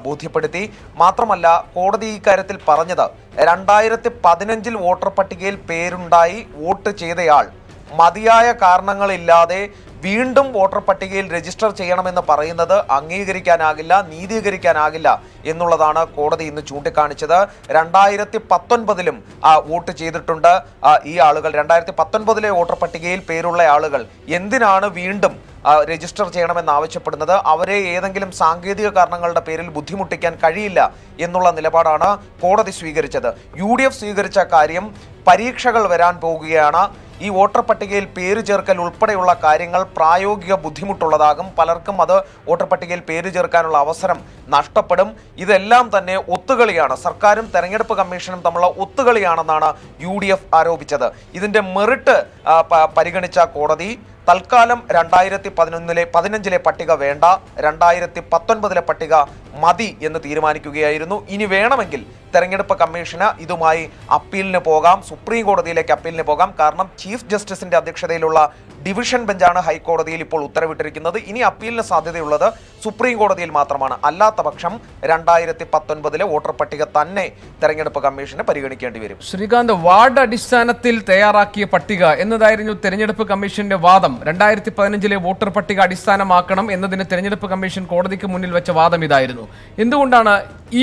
ബോധ്യപ്പെടുത്തി. മാത്രമല്ല, കോടതി ഇക്കാര്യത്തിൽ പറഞ്ഞത് 2015 വോട്ടർ പട്ടികയിൽ പേരുണ്ടായി വോട്ട് ചെയ്തയാൾ മതിയായ കാരണങ്ങളില്ലാതെ വീണ്ടും വോട്ടർ പട്ടികയിൽ രജിസ്റ്റർ ചെയ്യണമെന്ന് പറയുന്നത് അംഗീകരിക്കാനാകില്ല, നീതീകരിക്കാനാകില്ല എന്നുള്ളതാണ് കോടതി ഇന്ന് ചൂണ്ടിക്കാണിച്ചത്. 2019 വോട്ട് ചെയ്തിട്ടുണ്ട് ഈ ആളുകൾ. 2019 വോട്ടർ പട്ടികയിൽ പേരുള്ള ആളുകൾ എന്തിനാണ് വീണ്ടും രജിസ്റ്റർ ചെയ്യണമെന്നാവശ്യപ്പെടുന്നത്? അവരെ ഏതെങ്കിലും സാങ്കേതിക കാരണങ്ങളുടെ പേരിൽ ബുദ്ധിമുട്ടിക്കാൻ കഴിയില്ല എന്നുള്ള നിലപാടാണ് കോടതി സ്വീകരിച്ചത്. UDF സ്വീകരിച്ച കാര്യം പരീക്ഷകൾ വരാൻ പോകുകയാണ്. ഈ വോട്ടർ പട്ടികയിൽ പേര് ചേർക്കൽ ഉൾപ്പെടെയുള്ള കാര്യങ്ങൾ പ്രായോഗിക ബുദ്ധിമുട്ടുള്ളതാകും. പലർക്കും അത് വോട്ടർ പട്ടികയിൽ പേര് ചേർക്കാനുള്ള അവസരം നഷ്ടപ്പെടും. ഇതെല്ലാം തന്നെ ഒത്തുകളിയാണ്, സർക്കാരും തെരഞ്ഞെടുപ്പ് കമ്മീഷനും തമ്മിലുള്ള ഒത്തുകളിയാണെന്നാണ് UDF ആരോപിച്ചത്. ഇതിന്റെ മെറിറ്റ് പരിഗണിച്ച കോടതി തൽക്കാലം 2015 പട്ടിക വേണ്ട, 2019 പട്ടിക മതി എന്ന് തീരുമാനിക്കുകയായിരുന്നു. ഇനി വേണമെങ്കിൽ തെരഞ്ഞെടുപ്പ് കമ്മീഷന് ഇതുമായി അപ്പീലിന് പോകാം, സുപ്രീം കോടതിയിലേക്ക് അപ്പീലിന് പോകാം. കാരണം ചീഫ് ജസ്റ്റിസിന്റെ അധ്യക്ഷതയിലുള്ള ഡിവിഷൻ ബെഞ്ചാണ് ഹൈക്കോടതിയിൽ ഇപ്പോൾ ഉത്തരവിട്ടിരിക്കുന്നത്. ഇനി അപ്പീലിന് സാധ്യതയുള്ളത് സുപ്രീം കോടതിയിൽ മാത്രമാണ്. അല്ലാത്ത പക്ഷം 2019 വോട്ടർ പട്ടിക തന്നെ തെരഞ്ഞെടുപ്പ് കമ്മീഷന് പരിഗണിക്കേണ്ടി വരും. ശ്രീകാന്ത്, വാർഡ് അടിസ്ഥാനത്തിൽ തയ്യാറാക്കിയ പട്ടിക എന്നതായിരുന്നു തെരഞ്ഞെടുപ്പ് കമ്മീഷന്റെ വാദം. 2015 വോട്ടർ പട്ടിക അടിസ്ഥാനമാക്കണം എന്നതിന് തെരഞ്ഞെടുപ്പ് കമ്മീഷൻ കോടതിക്ക് മുന്നിൽ വെച്ച വാദം ഇതായിരുന്നു. എന്തുകൊണ്ടാണ്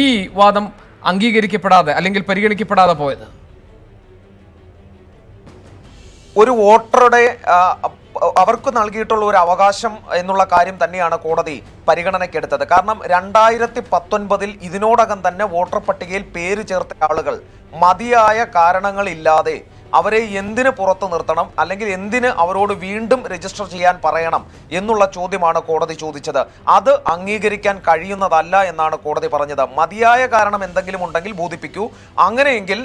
ഈ വാദം അംഗീകരിക്കപ്പെടാതെ അല്ലെങ്കിൽ പരിഗണിക്കപ്പെടാതെ പോയത്? ഒരു വോട്ടറുടെ അവർക്ക് നൽകിയിട്ടുള്ള ഒരു അവകാശം എന്നുള്ള കാര്യം തന്നെയാണ് കോടതി പരിഗണനയ്ക്കെടുത്തത്. കാരണം 2019 ഇതിനോടകം തന്നെ വോട്ടർ പട്ടികയിൽ പേര് ചേർത്ത ആളുകൾ മതിയായ കാരണങ്ങളില്ലാതെ അവരെ എന്തിന് പുറത്തു നിർത്തണം, അല്ലെങ്കിൽ എന്തിന് അവരോട് വീണ്ടും രജിസ്റ്റർ ചെയ്യാൻ പറയണം എന്നുള്ള ചോദ്യമാണ് കോടതി ചോദിച്ചത്. അത് അംഗീകരിക്കാൻ കഴിയുന്നതല്ല എന്നാണ് കോടതി പറഞ്ഞത്. മതിയായ കാരണം എന്തെങ്കിലും ഉണ്ടെങ്കിൽ ബോധിപ്പിക്കൂ, അങ്ങനെയെങ്കിൽ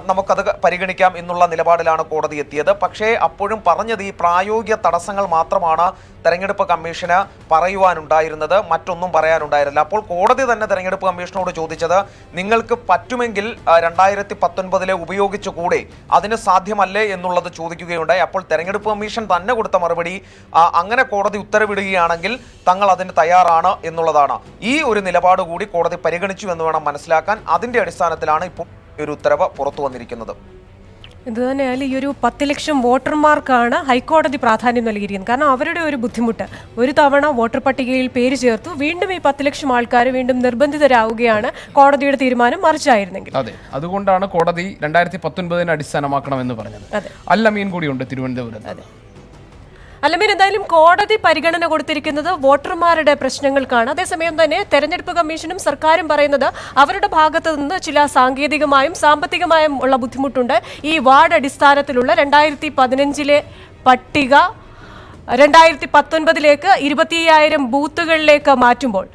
നമുക്കത് പരിഗണിക്കാം എന്നുള്ള നിലപാടിലാണ് കോടതി എത്തിയത്. പക്ഷേ അപ്പോഴും പറഞ്ഞത് ഈ പ്രായോഗിക തടസ്സങ്ങൾ മാത്രമാണ് തെരഞ്ഞെടുപ്പ് കമ്മീഷന് പറയുവാനുണ്ടായിരുന്നത്, മറ്റൊന്നും പറയാനുണ്ടായിരുന്നില്ല. അപ്പോൾ കോടതി തന്നെ തെരഞ്ഞെടുപ്പ് കമ്മീഷനോട് ചോദിച്ചത്, നിങ്ങൾക്ക് പറ്റുമെങ്കിൽ 2019 ഉപയോഗിച്ചുകൂടെ, അതിന് സാധ്യമല്ലേ എന്നുള്ളത് ചോദിക്കുകയുണ്ടായി. അപ്പോൾ തെരഞ്ഞെടുപ്പ് കമ്മീഷൻ തന്നെ കൊടുത്ത മറുപടി, അങ്ങനെ കോടതി ഉത്തരവിടുകയാണെങ്കിൽ തങ്ങൾ അതിന് തയ്യാറാണ് എന്നുള്ളതാണ്. ഈ ഒരു നിലപാട് കൂടി കോടതി പരിഗണിച്ചു എന്ന് വേണം മനസ്സിലാക്കാൻ. അതിന്റെ അടിസ്ഥാനത്തിലാണ് ഇപ്പോൾ ഒരു ഉത്തരവ് പുറത്തു വന്നിരിക്കുന്നത്. ഇതുതന്നെയായാലും ഈ ഒരു 10 ലക്ഷം വോട്ടർമാർക്കാണ് ഹൈക്കോടതി പ്രാധാന്യം നൽകിയിരിക്കുന്നത്. കാരണം അവരുടെ ഒരു ബുദ്ധിമുട്ട്, ഒരു തവണ വോട്ടർ പട്ടികയിൽ പേര് ചേർത്തു, വീണ്ടും ഈ 10 ലക്ഷം ആൾക്കാർ വീണ്ടും നിർബന്ധിതരാവുകയാണ്. കോടതിയുടെ തീരുമാനം മറിച്ചായിരുന്നെങ്കിൽ. അതെ, അതുകൊണ്ടാണ് കോടതി 2019 അടിസ്ഥാനമാക്കണമെന്ന് പറഞ്ഞത്. അല്ലമീൻ കൂടിയുണ്ട് തിരുവനന്തപുരത്ത്. അല്ലമീൻ, എന്തായാലും കോടതി പരിഗണന കൊടുത്തിരിക്കുന്നത് വോട്ടർമാരുടെ പ്രശ്നങ്ങൾക്കാണ്. അതേസമയം തന്നെ തെരഞ്ഞെടുപ്പ് കമ്മീഷനും സർക്കാരും പറയുന്നത് അവരുടെ ഭാഗത്തു നിന്ന് ചില സാങ്കേതികമായും സാമ്പത്തികമായും ഉള്ള ബുദ്ധിമുട്ടുണ്ട്. ഈ വാർഡ് അടിസ്ഥാനത്തിലുള്ള 2015 പട്ടിക 2019 25,000 ബൂത്തുകളിലേക്ക് മാറ്റുമ്പോൾ,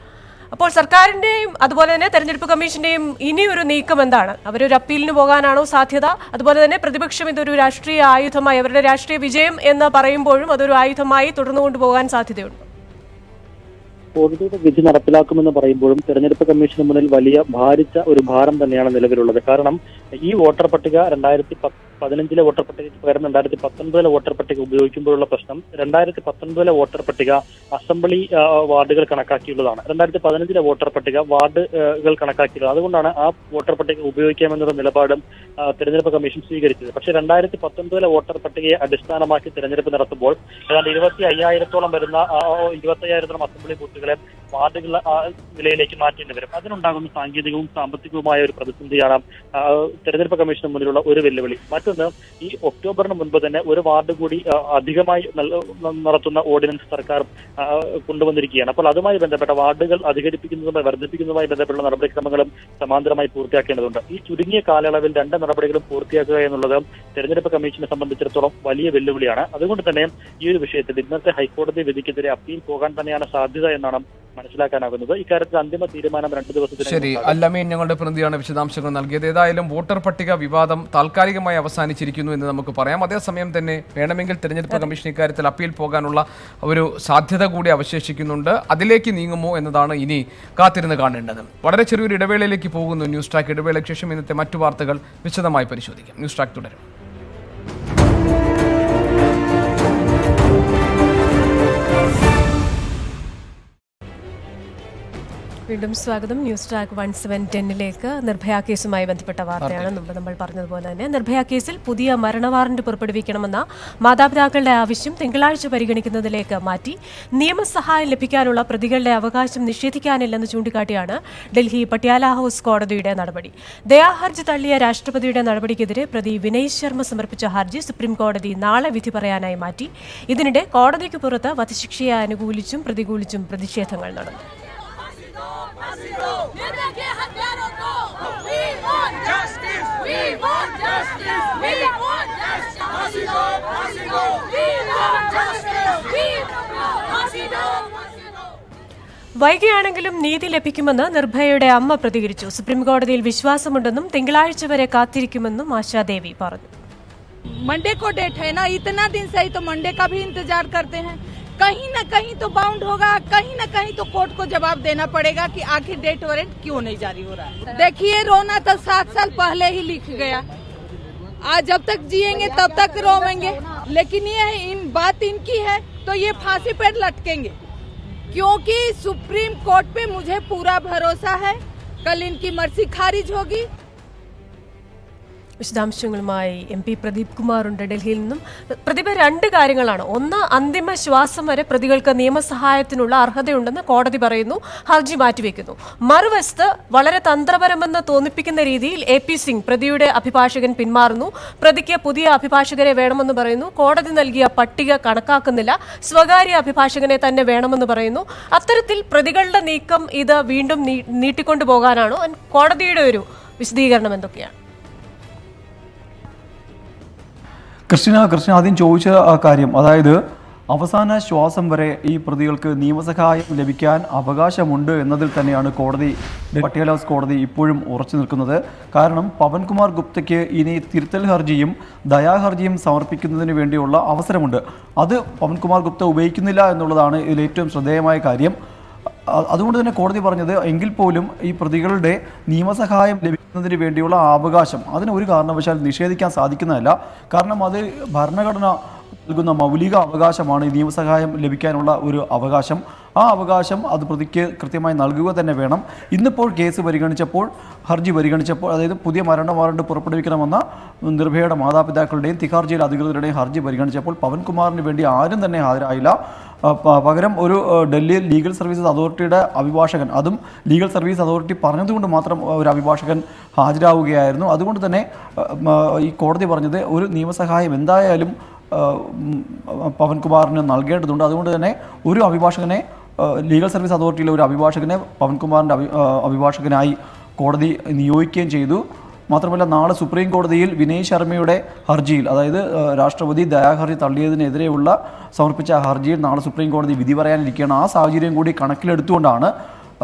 അപ്പോൾ സർക്കാരിൻ്റെയും അതുപോലെ തന്നെ തെരഞ്ഞെടുപ്പ് കമ്മീഷന്റെയും ഇനിയൊരു നീക്കം എന്താണ്? അവരൊരു അപ്പീലിന് പോകാനാണോ സാധ്യത? അതുപോലെ തന്നെ പ്രതിപക്ഷം ഇതൊരു രാഷ്ട്രീയ ആയുധമായി, അവരുടെ രാഷ്ട്രീയ വിജയം എന്ന് പറയുമ്പോഴും അതൊരു ആയുധമായി തുടർന്നു കൊണ്ടുപോകാൻ സാധ്യതയുണ്ട്. കോടതിയുടെ വിധി നടപ്പിലാക്കുമെന്ന് പറയുമ്പോഴും തെരഞ്ഞെടുപ്പ് കമ്മീഷന് മുന്നിൽ വലിയ ഭാരിച്ച ഒരു ഭാരം തന്നെയാണ് നിലവിലുള്ളത്. കാരണം ഈ വോട്ടർ പട്ടിക 2015 വോട്ടർ പട്ടികയ്ക്ക് പകരം 2019 വോട്ടർ പട്ടിക ഉപയോഗിക്കുമ്പോഴുള്ള പ്രശ്നം, 2019 വോട്ടർ പട്ടിക അസംബ്ലി വാർഡുകൾ കണക്കാക്കിയുള്ളതാണ്. 2015 വോട്ടർ പട്ടിക വാർഡുകൾ കണക്കാക്കിയുള്ളത്. അതുകൊണ്ടാണ് ആ വോട്ടർ പട്ടിക ഉപയോഗിക്കാമെന്നുള്ള നിലപാടും തെരഞ്ഞെടുപ്പ് കമ്മീഷൻ സ്വീകരിച്ചത്. പക്ഷേ 2019 വോട്ടർ പട്ടികയെ അടിസ്ഥാനമാക്കി തെരഞ്ഞെടുപ്പ് നടത്തുമ്പോൾ ഏതാണ്ട് 25,000-ഓളം വരുന്ന 25,000-ഓളം അസംബ്ലി ബൂത്തുകളെ വാർഡുകൾ നിലയിലേക്ക് മാറ്റേണ്ടി വരും. അതിനുണ്ടാകുന്ന സാങ്കേതികവും സാമ്പത്തികവുമായ ഒരു പ്രതിസന്ധിയാണ് തെരഞ്ഞെടുപ്പ് കമ്മീഷന് മുന്നിലുള്ള ഒരു വെല്ലുവിളി. മറ്റൊന്ന്, ഈ ഒക്ടോബറിന് മുൻപ് തന്നെ ഒരു വാർഡ് കൂടി അധികമായി നടത്തുന്ന ഓർഡിനൻസ് സർക്കാർ കൊണ്ടുവന്നിരിക്കുകയാണ്. അപ്പോൾ അതുമായി ബന്ധപ്പെട്ട വാർഡുകൾ അധികരിപ്പിക്കുന്നതുമായി വർദ്ധിപ്പിക്കുന്നതുമായി ബന്ധപ്പെട്ട നടപടിക്രമങ്ങളും സമാന്തരമായി പൂർത്തിയാക്കേണ്ടതുണ്ട്. ഈ ചുരുങ്ങിയ കാലയളവിൽ 2 നടപടികളും പൂർത്തിയാക്കുക എന്നുള്ളത് തെരഞ്ഞെടുപ്പ് കമ്മീഷനെ സംബന്ധിച്ചിടത്തോളം വലിയ വെല്ലുവിളിയാണ്. അതുകൊണ്ട് തന്നെ ഈ ഒരു വിഷയത്തിൽ ഇന്നത്തെ ഹൈക്കോടതി വിധിക്കെതിരെ അപ്പീൽ പോകാൻ തന്നെയാണ് സാധ്യത എന്നാണ് മനസ്സിലാക്കാനാകുന്നത്. ഇക്കാര്യത്തിൽ അന്തിമ തീരുമാനം 2 ദിവസത്തിന്. ശരി, അല്ലമീൻ ഞങ്ങളുടെ പ്രതിനിധിയാണ് വിശദാംശങ്ങൾ നൽകിയത്. ഏതായാലും വോട്ടർ പട്ടിക വിവാദം താൽക്കാലികമായി അവസാനിച്ചിരിക്കുന്നു എന്ന് നമുക്ക് പറയാം. അതേസമയം തന്നെ വേണമെങ്കിൽ തെരഞ്ഞെടുപ്പ് കമ്മീഷൻ ഇക്കാര്യത്തിൽ അപ്പീൽ പോകാനുള്ള ഒരു സാധ്യത കൂടി അവശേഷിക്കുന്നുണ്ട്. അതിലേക്ക് നീങ്ങുമോ എന്നതാണ് ഇനി കാത്തിരുന്ന് കാണേണ്ടത്. വളരെ ചെറിയൊരു ഇടവേളയിലേക്ക് പോകുന്നു ന്യൂസ് ട്രാക്ക്. ഇടവേളയ്ക്ക് ശേഷം ഇന്നത്തെ മറ്റു വാർത്തകൾ വിശദമായി പരിശോധിക്കാം. ന്യൂസ് ട്രാക്ക് തുടരും. വീണ്ടും സ്വാഗതം. ന്യൂസ് ട്രാക്ക് 1710 നിർഭയ കേസുമായി ബന്ധപ്പെട്ട വാർത്തയാണ്. മുമ്പ് നമ്മൾ പറഞ്ഞതുപോലെ തന്നെ നിർഭയ കേസിൽ പുതിയ മരണ വാറന്റ് പുറപ്പെടുവിക്കണമെന്ന മാതാപിതാക്കളുടെ ആവശ്യം തിങ്കളാഴ്ച പരിഗണിക്കുന്നതിലേക്ക് മാറ്റി. നിയമസഹായം ലഭിക്കാനുള്ള പ്രതികളുടെ അവകാശം നിഷേധിക്കാനില്ലെന്ന് ചൂണ്ടിക്കാട്ടിയാണ് ഡൽഹി പട്യാല ഹൌസ് കോടതിയുടെ നടപടി. ദയാഹർജി തള്ളിയ രാഷ്ട്രപതിയുടെ നടപടിക്കെതിരെ പ്രതി വിനയ് ശർമ്മ സമർപ്പിച്ച ഹർജി സുപ്രീം കോടതി നാളെ വിധി പറയാനായി മാറ്റി. ഇതിനിടെ കോടതിക്ക് പുറത്ത് വധശിക്ഷയെ അനുകൂലിച്ചും പ്രതികൂലിച്ചും പ്രതിഷേധങ്ങൾ നടന്നു. വൈകിയാണെങ്കിലും നീതി ലഭിക്കുമെന്ന് നിർഭയയുടെ അമ്മ പ്രതികരിച്ചു. സുപ്രീംകോടതിയിൽ വിശ്വാസമുണ്ടെന്നും തിങ്കളാഴ്ച വരെ കാത്തിരിക്കുമെന്നും ആശാദേവി പറഞ്ഞു. मंडे को डेट है ना, इतना दिन से ही तो मंडे का भी इंतजार करते हैं. कहीं ना कहीं तो बाउंड होगा, कहीं ना कहीं तो कोर्ट को जवाब देना पड़ेगा कि आखिर डेट वारंट क्यों नहीं जारी हो रहा है. देखिए, रोना तो 7 साल पहले ही लिख गया. आज जब तक जिएंगे तब तक रोवेंगे, लेकिन ये इन बात इनकी है तो ये फांसी पर लटकेंगे, क्योंकि सुप्रीम कोर्ट पे मुझे पूरा भरोसा है. कल इनकी मर्जी खारिज होगी. വിശദാംശങ്ങളുമായി MP പ്രദീപ് കുമാർ ഉണ്ട് ഡൽഹിയിൽ നിന്നും. പ്രതിഭ, 2 കാര്യങ്ങളാണ്. ഒന്ന്, അന്തിമ ശ്വാസം വരെ പ്രതികൾക്ക് നിയമസഹായത്തിനുള്ള അർഹതയുണ്ടെന്ന് കോടതി പറയുന്നു, ഹർജി മാറ്റിവെക്കുന്നു. മറുവശത്ത് വളരെ തന്ത്രപരമെന്ന് തോന്നിപ്പിക്കുന്ന രീതിയിൽ AP സിംഗ് പ്രതിയുടെ അഭിഭാഷകൻ പിന്മാറുന്നു. പ്രതിക്ക് പുതിയ അഭിഭാഷകരെ വേണമെന്ന് പറയുന്നു. കോടതി നൽകിയ പട്ടിക കണക്കാക്കുന്നില്ല, സ്വകാര്യ അഭിഭാഷകനെ തന്നെ വേണമെന്ന് പറയുന്നു. അത്തരത്തിൽ പ്രതികളുടെ നീക്കം ഇത് വീണ്ടും നീട്ടിക്കൊണ്ടു പോകാനാണോ? കോടതിയുടെ ഒരു വിശദീകരണം എന്തൊക്കെയാണ്? കൃഷ്ണ ആദ്യം ചോദിച്ച കാര്യം, അതായത് അവസാന ശ്വാസം വരെ ഈ പ്രതികൾക്ക് നിയമസഹായം ലഭിക്കാൻ അവകാശമുണ്ട് എന്നതിൽ തന്നെയാണ് പട്യാല ഹൗസ് കോടതി ഇപ്പോഴും ഉറച്ചു നിൽക്കുന്നത്. കാരണം പവൻകുമാർ ഗുപ്തയ്ക്ക് ഇനി തിരുത്തൽ ഹർജിയും ദയാഹർജിയും സമർപ്പിക്കുന്നതിന് വേണ്ടിയുള്ള അവസരമുണ്ട്. അത് പവൻകുമാർ ഗുപ്ത ഉപയോഗിക്കുന്നില്ല എന്നുള്ളതാണ് ഇതിൽ ഏറ്റവും ശ്രദ്ധേയമായ കാര്യം. അതുകൊണ്ട് തന്നെ കോടതി പറഞ്ഞത് എങ്കിൽ പോലും ഈ പ്രതികളുടെ നിയമസഹായം ലഭിക്കുന്നതിന് വേണ്ടിയുള്ള അവകാശം അതിന് ഒരു കാരണവശാൽ നിഷേധിക്കാൻ സാധിക്കുന്നതല്ല. കാരണം അത് ഭരണഘടന നൽകുന്ന മൗലിക അവകാശമാണ് ഈ നിയമസഹായം ലഭിക്കാനുള്ള ഒരു അവകാശം. ആ അവകാശം അത് പ്രതിക്ക് കൃത്യമായി നൽകുക തന്നെ വേണം. ഇന്നിപ്പോൾ കേസ് ഹർജി പരിഗണിച്ചപ്പോൾ, അതായത് പുതിയ മരണ വാറണ്ട് പുറപ്പെടുവിക്കണമെന്ന നിർഭയയുടെ മാതാപിതാക്കളുടെയും തിഹാർ ജയിൽ അധികൃതരുടെയും ഹർജി പരിഗണിച്ചപ്പോൾ പവൻകുമാറിന് വേണ്ടി ആരും തന്നെ ഹാജരായില്ല. പകരം ഒരു ഡൽഹി ലീഗൽ സർവീസസ് അതോറിറ്റിയുടെ അഭിഭാഷകൻ, അതും ലീഗൽ സർവീസ് അതോറിറ്റി പറഞ്ഞതുകൊണ്ട് മാത്രം ഒരു അഭിഭാഷകൻ ഹാജരാവുകയായിരുന്നു. അതുകൊണ്ട് തന്നെ ഈ കോടതി പറഞ്ഞത് ഒരു നിയമസഹായം എന്തായാലും പവൻകുമാറിന് നൽകേണ്ടതുണ്ട്. അതുകൊണ്ട് തന്നെ ഒരു അഭിഭാഷകനെ, ലീഗൽ സർവീസ് അതോറിറ്റിയിലെ ഒരു അഭിഭാഷകനെ പവൻകുമാറിൻ്റെ അഭിഭാഷകനായി കോടതി നിയോഗിക്കുകയും ചെയ്തു. മാത്രമല്ല നാളെ സുപ്രീം കോടതിയിൽ വിനയ് ശർമ്മയുടെ ഹർജിയിൽ, അതായത് രാഷ്ട്രപതി ദയാഹർജി തള്ളിയതിനെതിരെയുള്ള സമർപ്പിച്ച ഹർജിയിൽ നാളെ സുപ്രീം കോടതി വിധി പറയാനിരിക്കുകയാണ്. ആ സാഹചര്യം കൂടി കണക്കിലെടുത്തുകൊണ്ടാണ്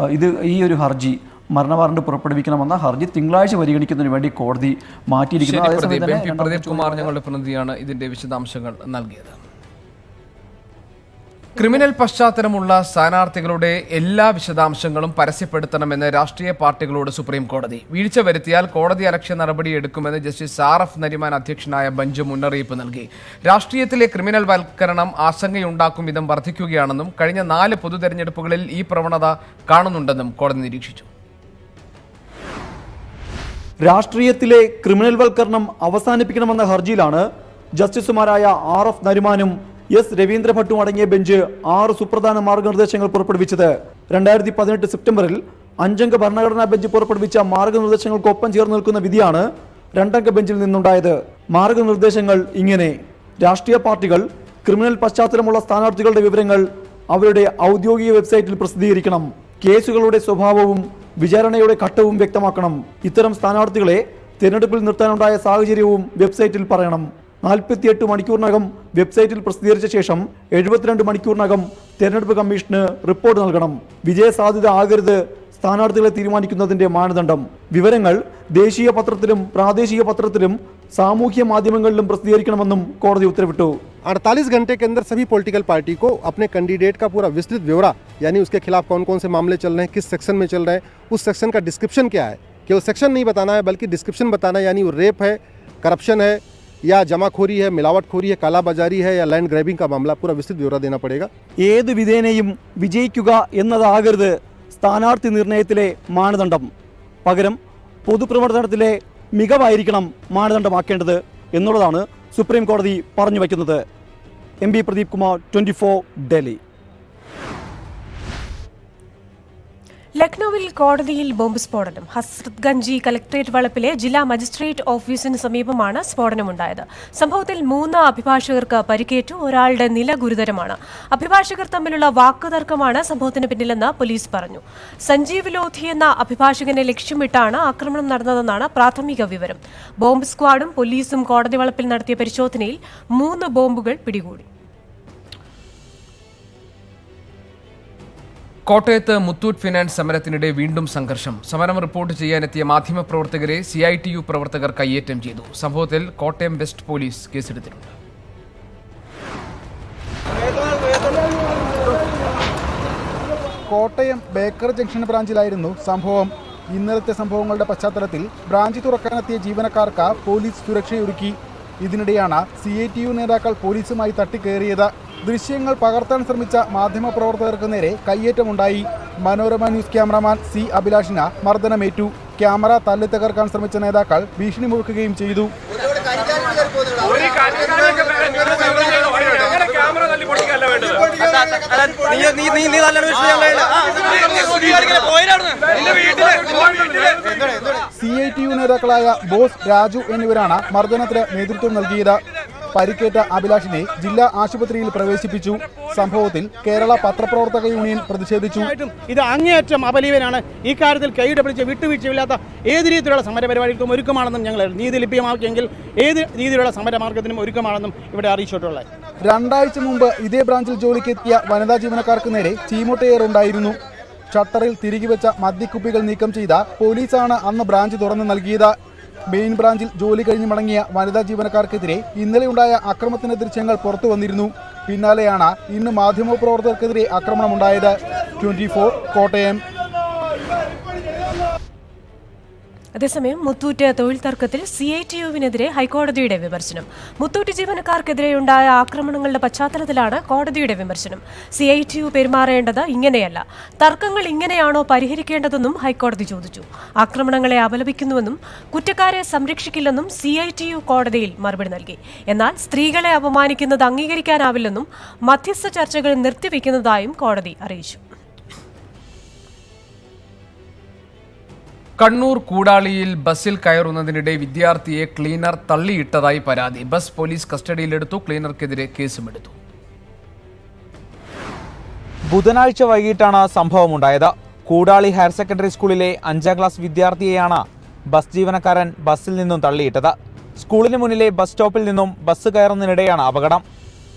ഈ ഒരു ഹർജി, മരണ വാറണ്ട് പുറപ്പെടുവിക്കണമെന്ന ഹർജി തിങ്കളാഴ്ച പരിഗണിക്കുന്നതിന് വേണ്ടി കോടതി മാറ്റിയിരിക്കുന്നത്. പ്രദീപ് കുമാർ ഞങ്ങളുടെ പ്രതിനിധിയാണ് ഇതിന്റെ വിശദാംശങ്ങൾ നൽകിയത്. ക്രിമിനൽ പശ്ചാത്തലമുള്ള സ്ഥാനാർത്ഥികളുടെ എല്ലാ വിശദാംശങ്ങളും പരസ്യപ്പെടുത്തണമെന്ന് രാഷ്ട്രീയ പാർട്ടികളോട് സുപ്രീം കോടതി. വീഴ്ച വരുത്തിയാൽ കോടതി അലക്ഷ്യ നടപടി എടുക്കുമെന്ന് ജസ്റ്റിസ് RF നരിമാൻ അധ്യക്ഷനായ ബെഞ്ച് മുന്നറിയിപ്പ് നൽകി. രാഷ്ട്രീയത്തിലെ ക്രിമിനൽ വൽക്കരണം ആശങ്കയുണ്ടാക്കും വിധം വർദ്ധിക്കുകയാണെന്നും കഴിഞ്ഞ 4 പൊതു തെരഞ്ഞെടുപ്പുകളിൽ ഈ പ്രവണത കാണുന്നുണ്ടെന്നും കോടതി നിരീക്ഷിച്ചു. രാഷ്ട്രീയത്തിലെ ക്രിമിനൽ വൽക്കരണം അവസാനിപ്പിക്കണമെന്ന ഹർജിയിലാണ് ജസ്റ്റിസുമാരായ RF നരിമാനും S രവീന്ദ്ര ഭട്ടും അടങ്ങിയ ബെഞ്ച് 6 സുപ്രധാന മാർഗനിർദ്ദേശങ്ങൾ പുറപ്പെടുവിച്ചത്. 2018 സെപ്റ്റംബറിൽ 5-അംഗ ഭരണഘടനാ ബെഞ്ച് പുറപ്പെടുവിച്ച മാർഗനിർദ്ദേശങ്ങൾക്കൊപ്പം ചേർന്ന് നിൽക്കുന്ന വിധിയാണ് 2-അംഗ ബെഞ്ചിൽ നിന്നുണ്ടായത്. മാർഗനിർദ്ദേശങ്ങൾ ഇങ്ങനെ: രാഷ്ട്രീയ പാർട്ടികൾ ക്രിമിനൽ പശ്ചാത്തലമുള്ള സ്ഥാനാർത്ഥികളുടെ വിവരങ്ങൾ അവരുടെ ഔദ്യോഗിക വെബ്സൈറ്റിൽ പ്രസിദ്ധീകരിക്കണം. കേസുകളുടെ സ്വഭാവവും വിചാരണയുടെ ഘട്ടവും വ്യക്തമാക്കണം. ഇത്തരം സ്ഥാനാർത്ഥികളെ തിരഞ്ഞെടുപ്പിൽ നിർത്താനുണ്ടായ സാഹചര്യവും വെബ്സൈറ്റിൽ പറയണം. 48 മണിക്കൂറിനകം വെബ്സൈറ്റിൽ പ്രസിദ്ധീകരിച്ച ശേഷം 72 മണിക്കൂറിനകം തെരഞ്ഞെടുപ്പ് കമ്മീഷന് റിപ്പോർട്ട് നൽകണം. വിജയസാധ്യത ആകരുത് സ്ഥാനാർത്ഥികളെ തീരുമാനിക്കുന്നതിന്റെ മാനദണ്ഡം. വിവരങ്ങൾ ദേശീയ പത്രത്തിലും പ്രാദേശിക പത്രത്തിലും സാമൂഹ്യ മാധ്യമങ്ങളിലും പ്രസിദ്ധീകരിക്കണമെന്നും കോടതി ഉത്തരവിട്ടു. 48 घंटे के अंदर सभी पॉलिटिकल पार्टी को अपने कैंडिडेट का पूरा विस्तृत ब्यौरा, यानी उसके खिलाफ कौन कौन से मामले चल रहे हैं, किस सेक्शन में चल रहे हैं, उस सेक्शन का डिस्क्रिप्शन क्या है, केवल सेक्शन नहीं बताना है बल्कि डिस्क्रिप्शन बताना है, यानी वो रेप है, करप्शन है या जमाखोरी है, मिलावटखोरी है, कालाबाजारी है या लैंड ग्रैबिंग का मामला, पूरा विस्तृत ब्यौरा देना पड़ेगा. ഏത് വിധേനയും വിജയിക്കുക എന്നതാകരുത് സ്ഥാനാർത്ഥി നിർണയത്തിലെ മാനദണ്ഡം. പകരം പൊതുപ്രവർത്തനത്തിലെ മികവായിരിക്കണം മാനദണ്ഡമാക്കേണ്ടത് എന്നുള്ളതാണ് സുപ്രീം കോടതി പറഞ്ഞു വയ്ക്കുന്നത്. MP പ്രദീപ് കുമാർ, 24 ഡൽഹി. ലക്നൌവിൽ കോടതിയിൽ ബോംബ് സ്ഫോടനം. ഹസ്രത്ഗഞ്ചി കലക്ട്രേറ്റ് വളപ്പിലെ ജില്ലാ മജിസ്ട്രേറ്റ് ഓഫീസിന് സമീപമാണ് സ്ഫോടനമുണ്ടായത്. സംഭവത്തിൽ 3 അഭിഭാഷകർക്ക് പരിക്കേറ്റു. ഒരാളുടെ നില ഗുരുതരമാണ്. അഭിഭാഷകർ തമ്മിലുള്ള വാക്കുതർക്കമാണ് സംഭവത്തിന് പിന്നിലെന്ന് പോലീസ് പറഞ്ഞു. സഞ്ജീവ് ലോധി എന്ന അഭിഭാഷകനെ ലക്ഷ്യമിട്ടാണ് ആക്രമണം നടന്നതെന്നാണ് പ്രാഥമിക വിവരം. ബോംബ് സ്ക്വാഡും പോലീസും കോടതി വളപ്പിൽ നടത്തിയ പരിശോധനയിൽ 3 ബോംബുകൾ പിടികൂടി. കോട്ടയത്ത് മുത്തൂറ്റ് ഫിനാൻസ് സമരത്തിനിടെ വീണ്ടും സംഘർഷം. സമരം റിപ്പോർട്ട് ചെയ്യാനെത്തിയ മാധ്യമപ്രവർത്തകരെ CITU പ്രവർത്തകർ കയ്യേറ്റം ചെയ്തു. സംഭവത്തിൽ കോട്ടയം വെസ്റ്റ് പോലീസ് കേസെടുത്തിട്ടുണ്ട്. കോട്ടയം ബേക്കർ ജംഗ്ഷൻ ബ്രാഞ്ചിലായിരുന്നു സംഭവം. ഇന്നലത്തെ സംഭവങ്ങളുടെ പശ്ചാത്തലത്തിൽ ബ്രാഞ്ച് തുറക്കാനെത്തിയ ജീവനക്കാർക്ക് പോലീസ് സുരക്ഷയൊരുക്കി. ഇതിനിടെയാണ് CITU നേതാക്കൾ പോലീസുമായി തട്ടിക്കയറിയത്. ദൃശ്യങ്ങൾ പകർത്താൻ ശ്രമിച്ച മാധ്യമപ്രവർത്തകർക്ക് നേരെ കയ്യേറ്റമുണ്ടായി. മനോരമ ന്യൂസ് ക്യാമറമാൻ C അഭിലാഷിന് മർദ്ദനമേറ്റു. ക്യാമറ തല്ലി തകർക്കാൻ ശ്രമിച്ച നേതാക്കൾ ഭീഷണി മുഴക്കുകയും ചെയ്തു. CITU നേതാക്കളായ ബോസ്, രാജു എന്നിവരാണ് മർദ്ദനത്തിന് നേതൃത്വം നൽകിയത്. പരിക്കേറ്റ അഭിലാഷിനെ ജില്ലാ ആശുപത്രിയിൽ പ്രവേശിപ്പിച്ചു. സംഭവത്തിൽ കേരള പത്രപ്രവർത്തക യൂണിയൻ പ്രതിഷേധിച്ചു. ഇത് അങ്ങേയറ്റം അപലീവനാണ്. ഈ കാര്യത്തിൽ കൈയുടെ പിടിച്ച് വിട്ടുവീഴ്ചയില്ലാത്ത ഏത് രീതിയിലുള്ള സമരപരിപാടികൾക്കും ഒരുക്കമാണെന്നും ഞങ്ങൾ നീതി ലഭ്യമാക്കിയെങ്കിൽ ഏത് രീതിയിലുള്ള സമരമാർഗത്തിനും ഒരുക്കമാണെന്നും ഇവിടെ അറിയിച്ചിട്ടുള്ളത്. 2 ആഴ്ച മുമ്പ് ഇതേ ബ്രാഞ്ചിൽ ജോലിക്കെത്തിയ വനിതാ ജീവനക്കാർക്ക് നേരെ ചീമുട്ടയേറുണ്ടായിരുന്നു. ഷട്ടറിൽ തിരികെ വെച്ച മദ്യക്കുപ്പികൾ നീക്കം ചെയ്ത പോലീസാണ് അന്ന് ബ്രാഞ്ച് തുറന്നു നൽകിയത്. മെയിൻ ബ്രാഞ്ചിൽ ജോലി കഴിഞ്ഞ് മടങ്ങിയ വനിതാ ജീവനക്കാർക്കെതിരെ ഇന്നലെയുണ്ടായ അക്രമത്തിന്റെ ദൃശ്യങ്ങൾ പുറത്തു വന്നിരുന്നു. പിന്നാലെയാണ് ഇന്ന് മാധ്യമപ്രവർത്തകർക്കെതിരെ ആക്രമണമുണ്ടായത്. 24 കോട്ടയം. അതേസമയം മുത്തൂറ്റ് തൊഴിൽ തർക്കത്തിൽ CITU-വിനെതിരെ ഹൈക്കോടതിയുടെ വിമർശനം. മുത്തൂറ്റ് ജീവനക്കാർക്കെതിരെയുണ്ടായ ആക്രമണങ്ങളുടെ പശ്ചാത്തലത്തിലാണ് കോടതിയുടെ വിമർശനം. CITU പെരുമാറേണ്ടത് ഇങ്ങനെയല്ല, തർക്കങ്ങൾ ഇങ്ങനെയാണോ പരിഹരിക്കേണ്ടതെന്നും ഹൈക്കോടതി ചോദിച്ചു. ആക്രമണങ്ങളെ അപലപിക്കുന്നുവെന്നും കുറ്റക്കാരെ സംരക്ഷിക്കില്ലെന്നും CITU കോടതിയിൽ മറുപടി നൽകി. എന്നാൽ സ്ത്രീകളെ അപമാനിക്കുന്നത് അംഗീകരിക്കാനാവില്ലെന്നും മധ്യസ്ഥ ചർച്ചകൾ നിർത്തിവെക്കുന്നതായും കോടതി അറിയിച്ചു. കണ്ണൂർ കൂടാളിയിൽ ബസ്സിൽ കയറുന്നതിനിടെ വിദ്യാർത്ഥിയെ ക്ലീനർ തള്ളിയിട്ടതായി പരാതി. ബസ് പോലീസ് കസ്റ്റഡിയിലെടുത്തു. ക്ലീനർക്കെതിരെ കേസുമെടുത്തു. ബുധനാഴ്ച വൈകിട്ടാണ് സംഭവമുണ്ടായത്. കൂടാളി ഹയർ സെക്കൻഡറി സ്കൂളിലെ 5ാം ക്ലാസ് വിദ്യാർത്ഥിയെയാണ് ബസ് ജീവനക്കാരൻ ബസ്സിൽ നിന്നും തള്ളിയിട്ടത്. സ്കൂളിന് മുന്നിലെ ബസ് സ്റ്റോപ്പിൽ നിന്നും ബസ് കയറുന്നതിനിടെയാണ് അപകടം.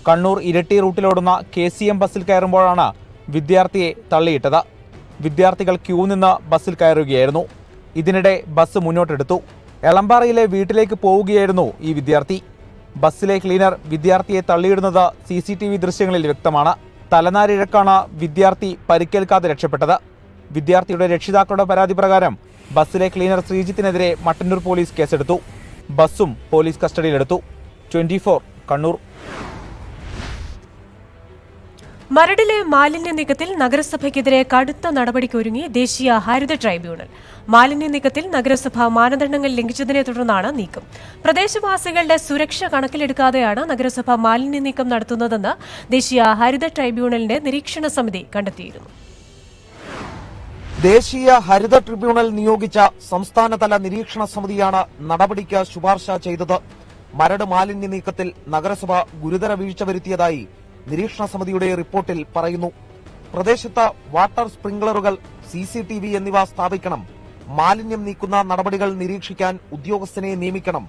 കണ്ണൂർ ഇരട്ടി റൂട്ടിലോടുന്ന KCM ബസ്സിൽ കയറുമ്പോഴാണ് വിദ്യാർത്ഥിയെ തള്ളിയിട്ടത്. വിദ്യാർത്ഥികൾ ക്യൂ നിന്ന് ബസ്സിൽ കയറുകയായിരുന്നു. ഇതിനിടെ ബസ് മുന്നോട്ടെടുത്തു. എളമ്പാറയിലെ വീട്ടിലേക്ക് പോവുകയായിരുന്നു ഈ വിദ്യാർത്ഥി. ബസ്സിലെ ക്ലീനർ വിദ്യാർത്ഥിയെ തള്ളിയിടുന്നത് CCTV ദൃശ്യങ്ങളിൽ വ്യക്തമാണ്. തലനാരിഴക്കാണ് വിദ്യാർത്ഥി പരിക്കേൽക്കാതെ രക്ഷപ്പെട്ടത്. വിദ്യാർത്ഥിയുടെ രക്ഷിതാക്കളുടെ പരാതി പ്രകാരം ബസ്സിലെ ക്ലീനർ ശ്രീജിത്തിനെതിരെ മട്ടന്നൂർ പോലീസ് കേസെടുത്തു. ബസ്സും പോലീസ് കസ്റ്റഡിയിലെടുത്തു. 24 കണ്ണൂർ. മരടിലെ മാലിന്യ നീക്കത്തിൽ നഗരസഭയ്ക്കെതിരെ കടുത്ത നടപടിക്കൊരുങ്ങി ദേശീയ ഹരിത ട്രൈബ്യൂണൽ. മാലിന്യ നീക്കത്തിൽ നഗരസഭ മാനദണ്ഡങ്ങൾ ലംഘിച്ചതിനെ തുടർന്നാണ് നീക്കം. പ്രദേശവാസികളുടെ സുരക്ഷ കണക്കിലെടുക്കാതെയാണ് നഗരസഭ മാലിന്യ നീക്കം നടത്തുന്നതെന്ന് ദേശീയ ഹരിത ട്രൈബ്യൂണലിന്റെ നിരീക്ഷണ സമിതി കണ്ടെത്തിയിരുന്നു. ദേശീയ ഹരിത ട്രിബ്യൂണൽ നിയോഗിച്ച സംസ്ഥാനതല നിരീക്ഷണ സമിതിയാണ് നടപടിക്ക് ശുപാർശ ചെയ്തത്. മരട് മാലിന്യ നീക്കത്തിൽ നഗരസഭ ഗുരുതര വീഴ്ച വരുത്തിയതായി നിരീക്ഷണ സമിതിയുടെ റിപ്പോർട്ടിൽ പറയുന്നു. പ്രദേശത്ത് വാട്ടർ സ്പ്രിംഗ്ലറുകൾ, CCTV എന്നിവ സ്ഥാപിക്കണം. മാലിന്യം നീക്കുന്ന നടപടികൾ നിരീക്ഷിക്കാൻ ഉദ്യോഗസ്ഥനെ നിയമിക്കണം.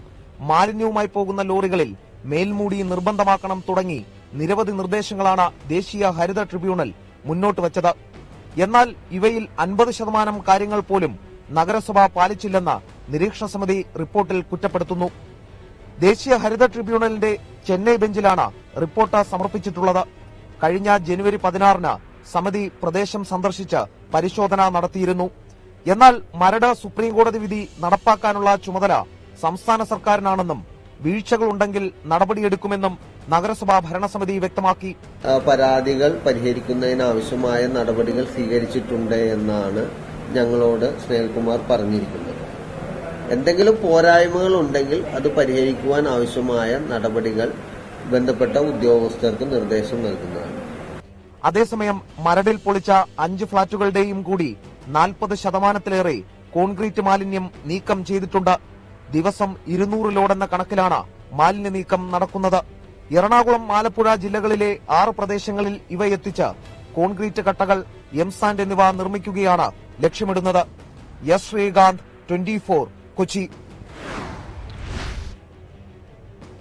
മാലിന്യവുമായി പോകുന്ന ലോറികളിൽ മേൽമൂടി നിർബന്ധമാക്കണം തുടങ്ങി നിരവധി നിർദ്ദേശങ്ങളാണ് ദേശീയ ഹരിത ട്രിബ്യൂണൽ മുന്നോട്ട് വച്ചത്. എന്നാൽ ഇവയിൽ 50% കാര്യങ്ങൾ പോലും നഗരസഭ പാലിച്ചില്ലെന്ന് നിരീക്ഷണ സമിതി റിപ്പോർട്ടിൽ കുറ്റപ്പെടുത്തുന്നു. ദേശീയ ഹരിത ട്രിബ്യൂണലിന്റെ ചെന്നൈ ബെഞ്ചിലാണ് റിപ്പോർട്ട് സമർപ്പിച്ചിട്ടുള്ളത്. കഴിഞ്ഞ ജനുവരി 16-ന് സമിതി പ്രദേശം സന്ദർശിച്ച് പരിശോധന നടത്തിയിരുന്നു. എന്നാൽ മരട് സുപ്രീംകോടതി വിധി നടപ്പാക്കാനുള്ള ചുമതല സംസ്ഥാന സർക്കാരിനാണെന്നും വീഴ്ചകളുണ്ടെങ്കിൽ നടപടിയെടുക്കുമെന്നും നഗരസഭാ ഭരണസമിതി വ്യക്തമാക്കി. പരാതികൾ പരിഹരിക്കുന്നതിനാവശ്യമായ നടപടികൾ സ്വീകരിച്ചിട്ടുണ്ട് എന്നാണ് ഞങ്ങളോട് സ്നേഹകുമാർ പറഞ്ഞിരിക്കുന്നത്. എന്തെങ്കിലും പോരായ്മകൾ ഉണ്ടെങ്കിൽ അത് പരിഹരിക്കുവാൻ ആവശ്യമായ നടപടികൾ ബന്ധപ്പെട്ട ഉദ്യോഗസ്ഥർക്ക് നിർദ്ദേശം നൽകുന്നതാണ്. അതേസമയം മരടിൽ പൊളിച്ച 5 ഫ്ളാറ്റുകളുടെയും കൂടി 40% കോൺക്രീറ്റ് മാലിന്യം നീക്കം ചെയ്തിട്ടുണ്ട്. ദിവസം 200 ലോഡെന്ന കണക്കിലാണ് മാലിന്യ നീക്കം നടക്കുന്നത്. എറണാകുളം, ആലപ്പുഴ ജില്ലകളിലെ 6 പ്രദേശങ്ങളിൽ ഇവ എത്തിച്ച് കോൺക്രീറ്റ് കട്ടകൾ, എംസാൻഡ് എന്നിവ നിർമ്മിക്കുകയാണ് ലക്ഷ്യമിടുന്നത്. എസ് ശ്രീകാന്ത്, 24 കൊച്ചി.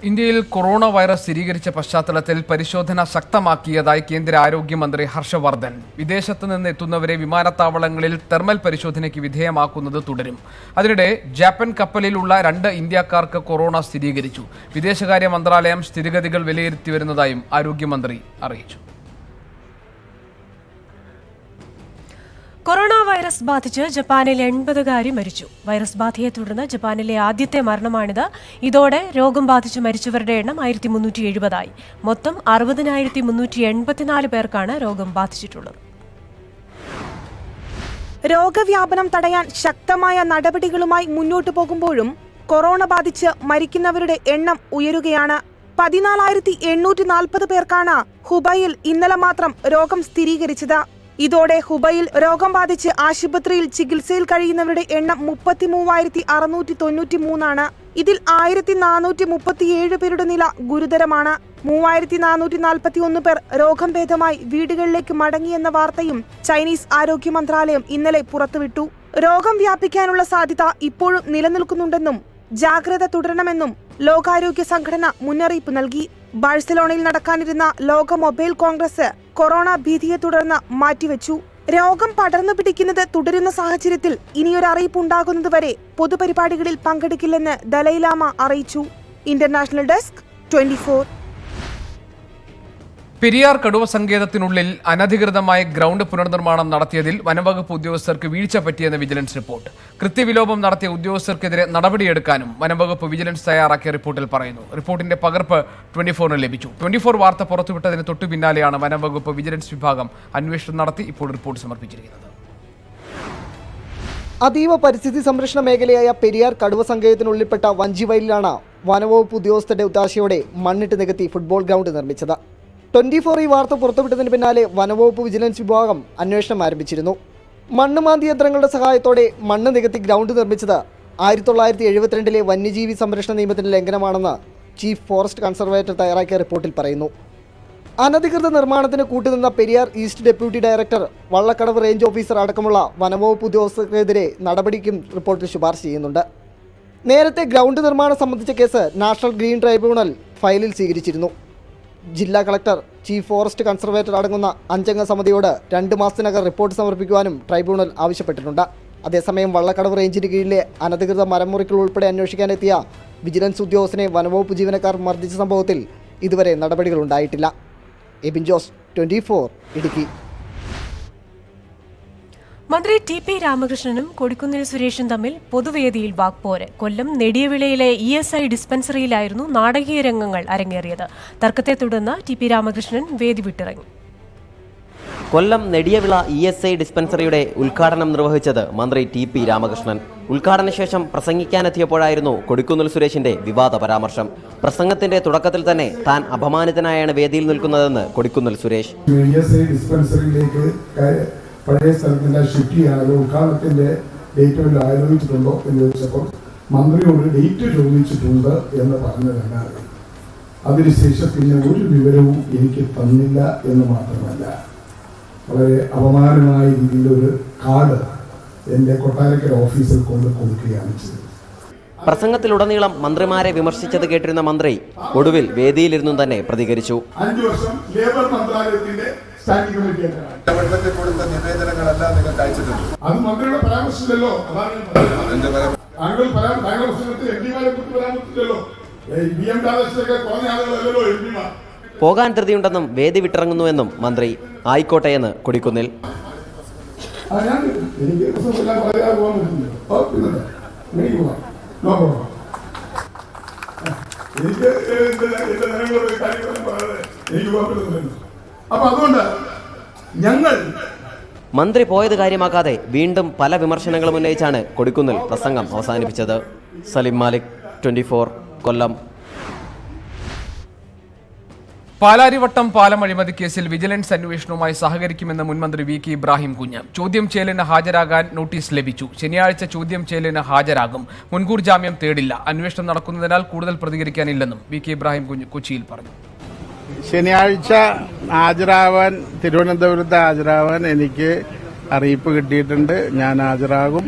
ഇന്ത്യയിൽ കൊറോണ വൈറസ് സ്ഥിരീകരിച്ച പശ്ചാത്തലത്തിൽ പരിശോധന ശക്തമാക്കിയതായി കേന്ദ്ര ആരോഗ്യമന്ത്രി ഹർഷവർദ്ധൻ. വിദേശത്ത് നിന്ന് എത്തുന്നവരെ വിമാനത്താവളങ്ങളിൽ തെർമൽ പരിശോധനയ്ക്ക് വിധേയമാക്കുന്നത് തുടരും. അതിനിടെ ജാപ്പൻ കപ്പലിലുള്ള 2 ഇന്ത്യക്കാർക്ക് കൊറോണ സ്ഥിരീകരിച്ചു. വിദേശകാര്യ മന്ത്രാലയം സ്ഥിതിഗതികൾ വിലയിരുത്തി വരുന്നതായും ആരോഗ്യമന്ത്രി അറിയിച്ചു. കൊറോണ വൈറസ് ബാധിച്ച് ജപ്പാനിൽ 80കാരി മരിച്ചു. വൈറസ് ബാധയെ തുടർന്ന് ജപ്പാനിലെ ആദ്യത്തെ മരണമാണിത്. ഇതോടെ രോഗം ബാധിച്ച് മരിച്ചവരുടെ എണ്ണം 1370 മൊത്തം 60,384 പേർക്കാണ് രോഗം ബാധിച്ചിട്ടുള്ളത്. രോഗവ്യാപനം തടയാൻ ശക്തമായ നടപടികളുമായി മുന്നോട്ടു പോകുമ്പോഴും കൊറോണ ബാധിച്ച് മരിക്കുന്നവരുടെ എണ്ണം ഉയരുകയാണ്. 14,840 പേർക്കാണ് ഹുബൈയിൽ ഇന്നലെ മാത്രം രോഗം സ്ഥിരീകരിച്ചത്. ഇതോടെ ഹുബൈയിൽ രോഗം ബാധിച്ച് ആശുപത്രിയിൽ ചികിത്സയിൽ കഴിയുന്നവരുടെ എണ്ണം 33,693. ഇതിൽ 1437 പേരുടെ നില ഗുരുതരമാണ്. 3441 പേർ രോഗം ഭേദമായി വീടുകളിലേക്ക് മടങ്ങിയെന്ന വാർത്തയും ചൈനീസ് ആരോഗ്യ മന്ത്രാലയം ഇന്നലെ പുറത്തുവിട്ടു. രോഗം വ്യാപിക്കാനുള്ള സാധ്യത ഇപ്പോഴും നിലനിൽക്കുന്നുണ്ടെന്നും ജാഗ്രത തുടരണമെന്നും ലോകാരോഗ്യ സംഘടന മുന്നറിയിപ്പ് നൽകി. ബാഴ്സലോണയിൽ നടക്കാനിരുന്ന ലോക മൊബൈൽ കോൺഗ്രസ് കൊറോണ ഭീതിയെ തുടർന്ന് മാറ്റിവെച്ചു. രോഗം പടർന്നു പിടിക്കുന്നത് തുടരുന്ന സാഹചര്യത്തിൽ ഇനിയൊരു അറിയിപ്പ് ഉണ്ടാകുന്നതുവരെ പൊതുപരിപാടികളിൽ പങ്കെടുക്കില്ലെന്ന് ദലൈലാമ അറിയിച്ചു. International desk 24. പെരിയാർ കടുവ സങ്കേതത്തിനുള്ളിൽ അനധികൃതമായ ഗ്രൗണ്ട് പുനർനിർമ്മാണം നടത്തിയതിൽ വനംവകുപ്പ് ഉദ്യോഗസ്ഥർക്ക് വീഴ്ച പറ്റിയെന്ന് വിജിലൻസ് റിപ്പോർട്ട്. കൃത്യവിലോപം നടത്തിയ ഉദ്യോഗസ്ഥർക്കെതിരെ നടപടിയെടുക്കാനും വനംവകുപ്പ് വിജിലൻസ് തയ്യാറാക്കിയ റിപ്പോർട്ടിൽ പറയുന്നു. റിപ്പോർട്ടിന്റെ പകർപ്പ് 24-ന് ലഭിച്ചു. 24 വാർത്ത പുറത്തുവിട്ടതിന് തൊട്ടു പിന്നാലെയാണ് വനംവകുപ്പ് വിജിലൻസ് വിഭാഗം അന്വേഷണം നടത്തി ഇപ്പോൾ റിപ്പോർട്ട് സമർപ്പിച്ചിരിക്കുന്നത്. അതീവ പരിസ്ഥിതി സംരക്ഷണ മേഖലയായ പെരിയാർ കടുവ സങ്കേതത്തിനുള്ളിൽപ്പെട്ട വഞ്ചിവയലിലാണ് വനംവകുപ്പ് ഉദ്യോഗസ്ഥരുടെ ഒത്താശയോടെ മണ്ണിട്ട് നികത്തി ഫുട്ബോൾ ഗ്രൗണ്ട് നിർമ്മിച്ചത്. 24 ഈ വാർത്ത പുറത്തുവിട്ടതിന് പിന്നാലെ വനംവകുപ്പ് വിജിലൻസ് വിഭാഗം അന്വേഷണം ആരംഭിച്ചിരുന്നു. മണ്ണ് മാന്തി യന്ത്രങ്ങളുടെ സഹായത്തോടെ മണ്ണ് നികത്തി ഗ്രൗണ്ട് നിർമ്മിച്ചത് 1972 വന്യജീവി സംരക്ഷണ നിയമത്തിന്റെ ലംഘനമാണെന്ന് ചീഫ് ഫോറസ്റ്റ് കൺസർവേറ്റർ തയ്യാറാക്കിയ റിപ്പോർട്ടിൽ പറയുന്നു. അനധികൃത നിർമ്മാണത്തിന് കൂട്ടുനിന്ന Periyar east deputy director, Vallakkadavu range officer അടക്കമുള്ള വനംവകുപ്പ് ഉദ്യോഗസ്ഥർക്കെതിരെ നടപടിക്കും റിപ്പോർട്ടിൽ ശുപാർശ ചെയ്യുന്നുണ്ട്. നേരത്തെ ഗ്രൗണ്ട് നിർമ്മാണം സംബന്ധിച്ച കേസ് നാഷണൽ ഗ്രീൻ ട്രൈബ്യൂണൽ ഫയലിൽ സ്വീകരിച്ചിരുന്നു. ജില്ലാ കളക്ടർ, ചീഫ് ഫോറസ്റ്റ് കൺസർവേറ്റർ അടങ്ങുന്ന 5-അംഗ സമിതിയോട് 2 മാസത്തിനകം റിപ്പോർട്ട് സമർപ്പിക്കുവാനും ട്രൈബ്യൂണൽ ആവശ്യപ്പെട്ടിട്ടുണ്ട്. അതേസമയം വള്ളക്കടവ് റേഞ്ചിന് കീഴിലെ അനധികൃത മരം മുറിക്കൽ ഉൾപ്പെടെ അന്വേഷിക്കാനെത്തിയ വിജിലൻസ് ഉദ്യോഗസ്ഥനെ വനംവകുപ്പ് ജീവനക്കാർ മർദ്ദിച്ച സംഭവത്തിൽ ഇതുവരെ നടപടികളുണ്ടായിട്ടില്ല. എബിൻ ജോസ്, 24, ഇടുക്കി. മന്ത്രി ടി.പി. രാമകൃഷ്ണനും കൊടിക്കുന്നിൽ സുരേഷും തമ്മിൽ പൊതുവേദിയിൽ വാക്പോര്. കൊല്ലം നെടിയവിളയിലെ ESI ഡിസ്പെൻസറിയിലായിരുന്നു നാടകീയ രംഗങ്ങൾ അരങ്ങേറിയത്. തർക്കത്തെ തുടർന്ന് ടി.പി. രാമകൃഷ്ണൻ വേദി വിട്ടിറങ്ങി. കൊല്ലം നെടിയവിള ESI ഡിസ്പെൻസറിയുടെ ഉദ്ഘാടനം നിർവഹിച്ചത് മന്ത്രി ടി.പി. രാമകൃഷ്ണൻ. ഉദ്ഘാടന ശേഷം പ്രസംഗിക്കാനെത്തിയപ്പോഴായിരുന്നു കൊടിക്കുന്നിൽ സുരേഷിന്റെ വിവാദ പരാമർശം. പ്രസംഗത്തിന്റെ തുടക്കത്തിൽ തന്നെ താൻ അപമാനിതനായാണ് വേദിയിൽ നിൽക്കുന്നതെന്ന് കൊടിക്കുന്നിൽ സുരേഷ്. പഴയ സ്ഥലത്തെല്ലാം ഷിഫ്റ്റ് ചെയ്യാനത് ഉദ്ഘാടനത്തിന്റെ ഡേറ്റ് വല്ല ആലോചിച്ചിട്ടുണ്ടോ എന്ന് ചോദിച്ചപ്പോൾ മന്ത്രിയോട് ഡേറ്റ് ചോദിച്ചിട്ടുണ്ട് എന്ന് പറഞ്ഞതല്ലാതെ അതിനുശേഷം പിന്നെ ഒരു വിവരവും എനിക്ക് തന്നില്ല എന്ന് മാത്രമല്ല, വളരെ അപമാനമായ രീതിയിലൊരു കാർഡ് എൻ്റെ കൊട്ടാരക്കര ഓഫീസിൽ കൊണ്ട് കൊടുക്കുകയാണ് ചെയ്തത്. പ്രസംഗത്തിലുടനീളം മന്ത്രിമാരെ വിമർശിച്ചത് കേട്ടിരുന്ന മന്ത്രി ഒടുവിൽ വേദിയിലിരുന്നും തന്നെ പ്രതികരിച്ചു. 5 വർഷം ലേബർ മന്ത്രാലയത്തിന്റെ സ്റ്റാൻഡിംഗ് കമ്മിറ്റി കൊടുത്ത നിവേദനങ്ങളെല്ലാം നിങ്ങൾക്ക് അയച്ചിട്ടുണ്ട്. അത് മന്ത്രിയുടെ പരാമർശിച്ചല്ലോ. പോകാൻ ധൃതിയുണ്ടെന്നും വേദി വിട്ടിറങ്ങുന്നുവെന്നും മന്ത്രി. ആയിക്കോട്ടെയെന്ന് കൊടിക്കുന്നിൽ. അപ്പൊ അതുകൊണ്ട് ഞങ്ങൾ മന്ത്രി പോയത് കാര്യമാക്കാതെ വീണ്ടും പല വിമർശനങ്ങളും ഉന്നയിച്ചാണ് കൊടിക്കുന്നിൽ പ്രസംഗം അവസാനിപ്പിച്ചത്. സലിം മാലിക്, 24, കൊല്ലം. പാലാരിവട്ടം പാലം അഴിമതി കേസിൽ വിജിലൻസ് അന്വേഷണവുമായി സഹകരിക്കുമെന്ന് മുൻമന്ത്രി വി കെ ഇബ്രാഹിം കുഞ്ഞ്. ചോദ്യം ചെയ്യലിന് ഹാജരാകാൻ നോട്ടീസ് ലഭിച്ചു. ശനിയാഴ്ച ചോദ്യം ചെയ്യലിന് ഹാജരാകും. മുൻകൂർ ജാമ്യം തേടില്ല. അന്വേഷണം നടക്കുന്നതിനാൽ കൂടുതൽ പ്രതികരിക്കാനില്ലെന്നും വി കെ ഇബ്രാഹിം കുഞ്ഞ് കൊച്ചിയിൽ പറഞ്ഞു. ശനിയാഴ്ച ഹാജരാവാൻ, തിരുവനന്തപുരത്ത് ഹാജരാവാൻ എനിക്ക് അറിയിപ്പ് കിട്ടിയിട്ടുണ്ട്. ഞാൻ ഹാജരാകും.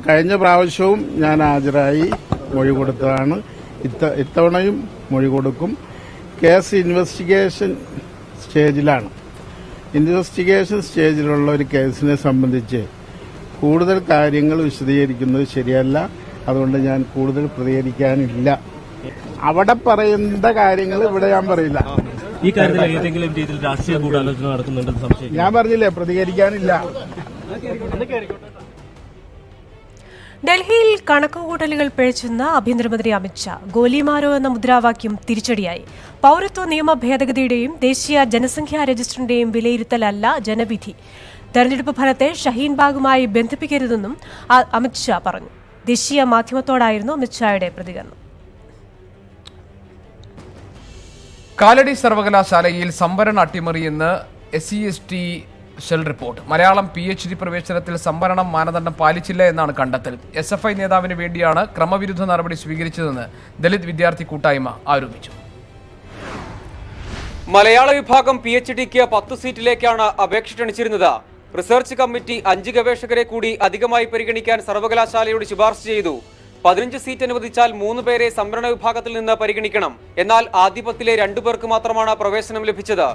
കഴിഞ്ഞ പ്രാവശ്യവും ഞാൻ ഹാജരായി മൊഴി കൊടുത്തതാണ്. ഇത്തവണയും മൊഴി കൊടുക്കും. കേസ് ഇൻവെസ്റ്റിഗേഷൻ സ്റ്റേജിലാണ്. ഇൻവെസ്റ്റിഗേഷൻ സ്റ്റേജിലുള്ള ഒരു കേസിനെ സംബന്ധിച്ച് കൂടുതൽ കാര്യങ്ങൾ വിശദീകരിക്കുന്നത് ശരിയല്ല. അതുകൊണ്ട് ഞാൻ കൂടുതൽ പ്രതികരിക്കാനില്ല. അവിടെ പറയുന്ന കാര്യങ്ങൾ ഇവിടെ ഞാൻ പറയില്ല. ഈ കാര്യത്തിൽ ഏതെങ്കിലും രീതിയിൽ രാഷ്ട്രീയ ഗൂഢാലോചന നടക്കുന്നുണ്ടെന്ന് സംശയം ഞാൻ പറഞ്ഞില്ലേ, പ്രതികരിക്കാനില്ല. ഡൽഹിയിൽ കണക്കുകൂട്ടലുകൾ പിഴച്ചെന്ന ആഭ്യന്തരമന്ത്രി അമിത്ഷാ. ഗോലിമാരോ എന്ന മുദ്രാവാക്യം തിരിച്ചടിയായി. പൌരത്വ നിയമ ഭേദഗതിയുടെയും ദേശീയ ജനസംഖ്യാ രജിസ്റ്ററിന്റെയും വിലയിരുത്തലല്ല ജനവിധി. തെരഞ്ഞെടുപ്പ് ഫലത്തെ ഷഹീൻബാഗുമായി ബന്ധിപ്പിക്കരുതെന്നും അമിത്ഷാ പറഞ്ഞു. ദേശീയ മാധ്യമത്തോടായിരുന്നു അമിത്ഷായുടെ പ്രതികരണം. കാലടി സർവകലാശാലയിൽ സംവരണ അട്ടിമറിയെന്ന് SC/ST cell report. Malayalam PhD പ്രവേശനത്തിൽ സംവരണം മാനദണ്ഡം പാലിച്ചില്ല എന്നാണ് കണ്ടെത്തൽ. SFI നേതാവിന് വേണ്ടിയാണ് ക്രമവിരുദ്ധ നടപടി സ്വീകരിച്ചതെന്ന് ദലിത് വിദ്യാർത്ഥി കൂട്ടായ്മ ആരോപിച്ചു. മലയാള വിഭാഗം PhDക്ക് 10 സീറ്റിലേക്കാണ് അപേക്ഷ ക്ഷണിച്ചിരുന്നത്. റിസർച്ച് കമ്മിറ്റി 5 ഗവേഷകരെ കൂടി അധികമായി പരിഗണിക്കാൻ സർവകലാശാലയോട് ശുപാർശ ചെയ്തു. 15 സീറ്റ് അനുവദിച്ചാൽ 3 പേരെ സംവരണ വിഭാഗത്തിൽ നിന്ന് പരിഗണിക്കണം. എന്നാൽ ആദ്യ 10-ലെ 2 പേർക്ക് മാത്രമാണ് പ്രവേശനം ലഭിച്ചത്.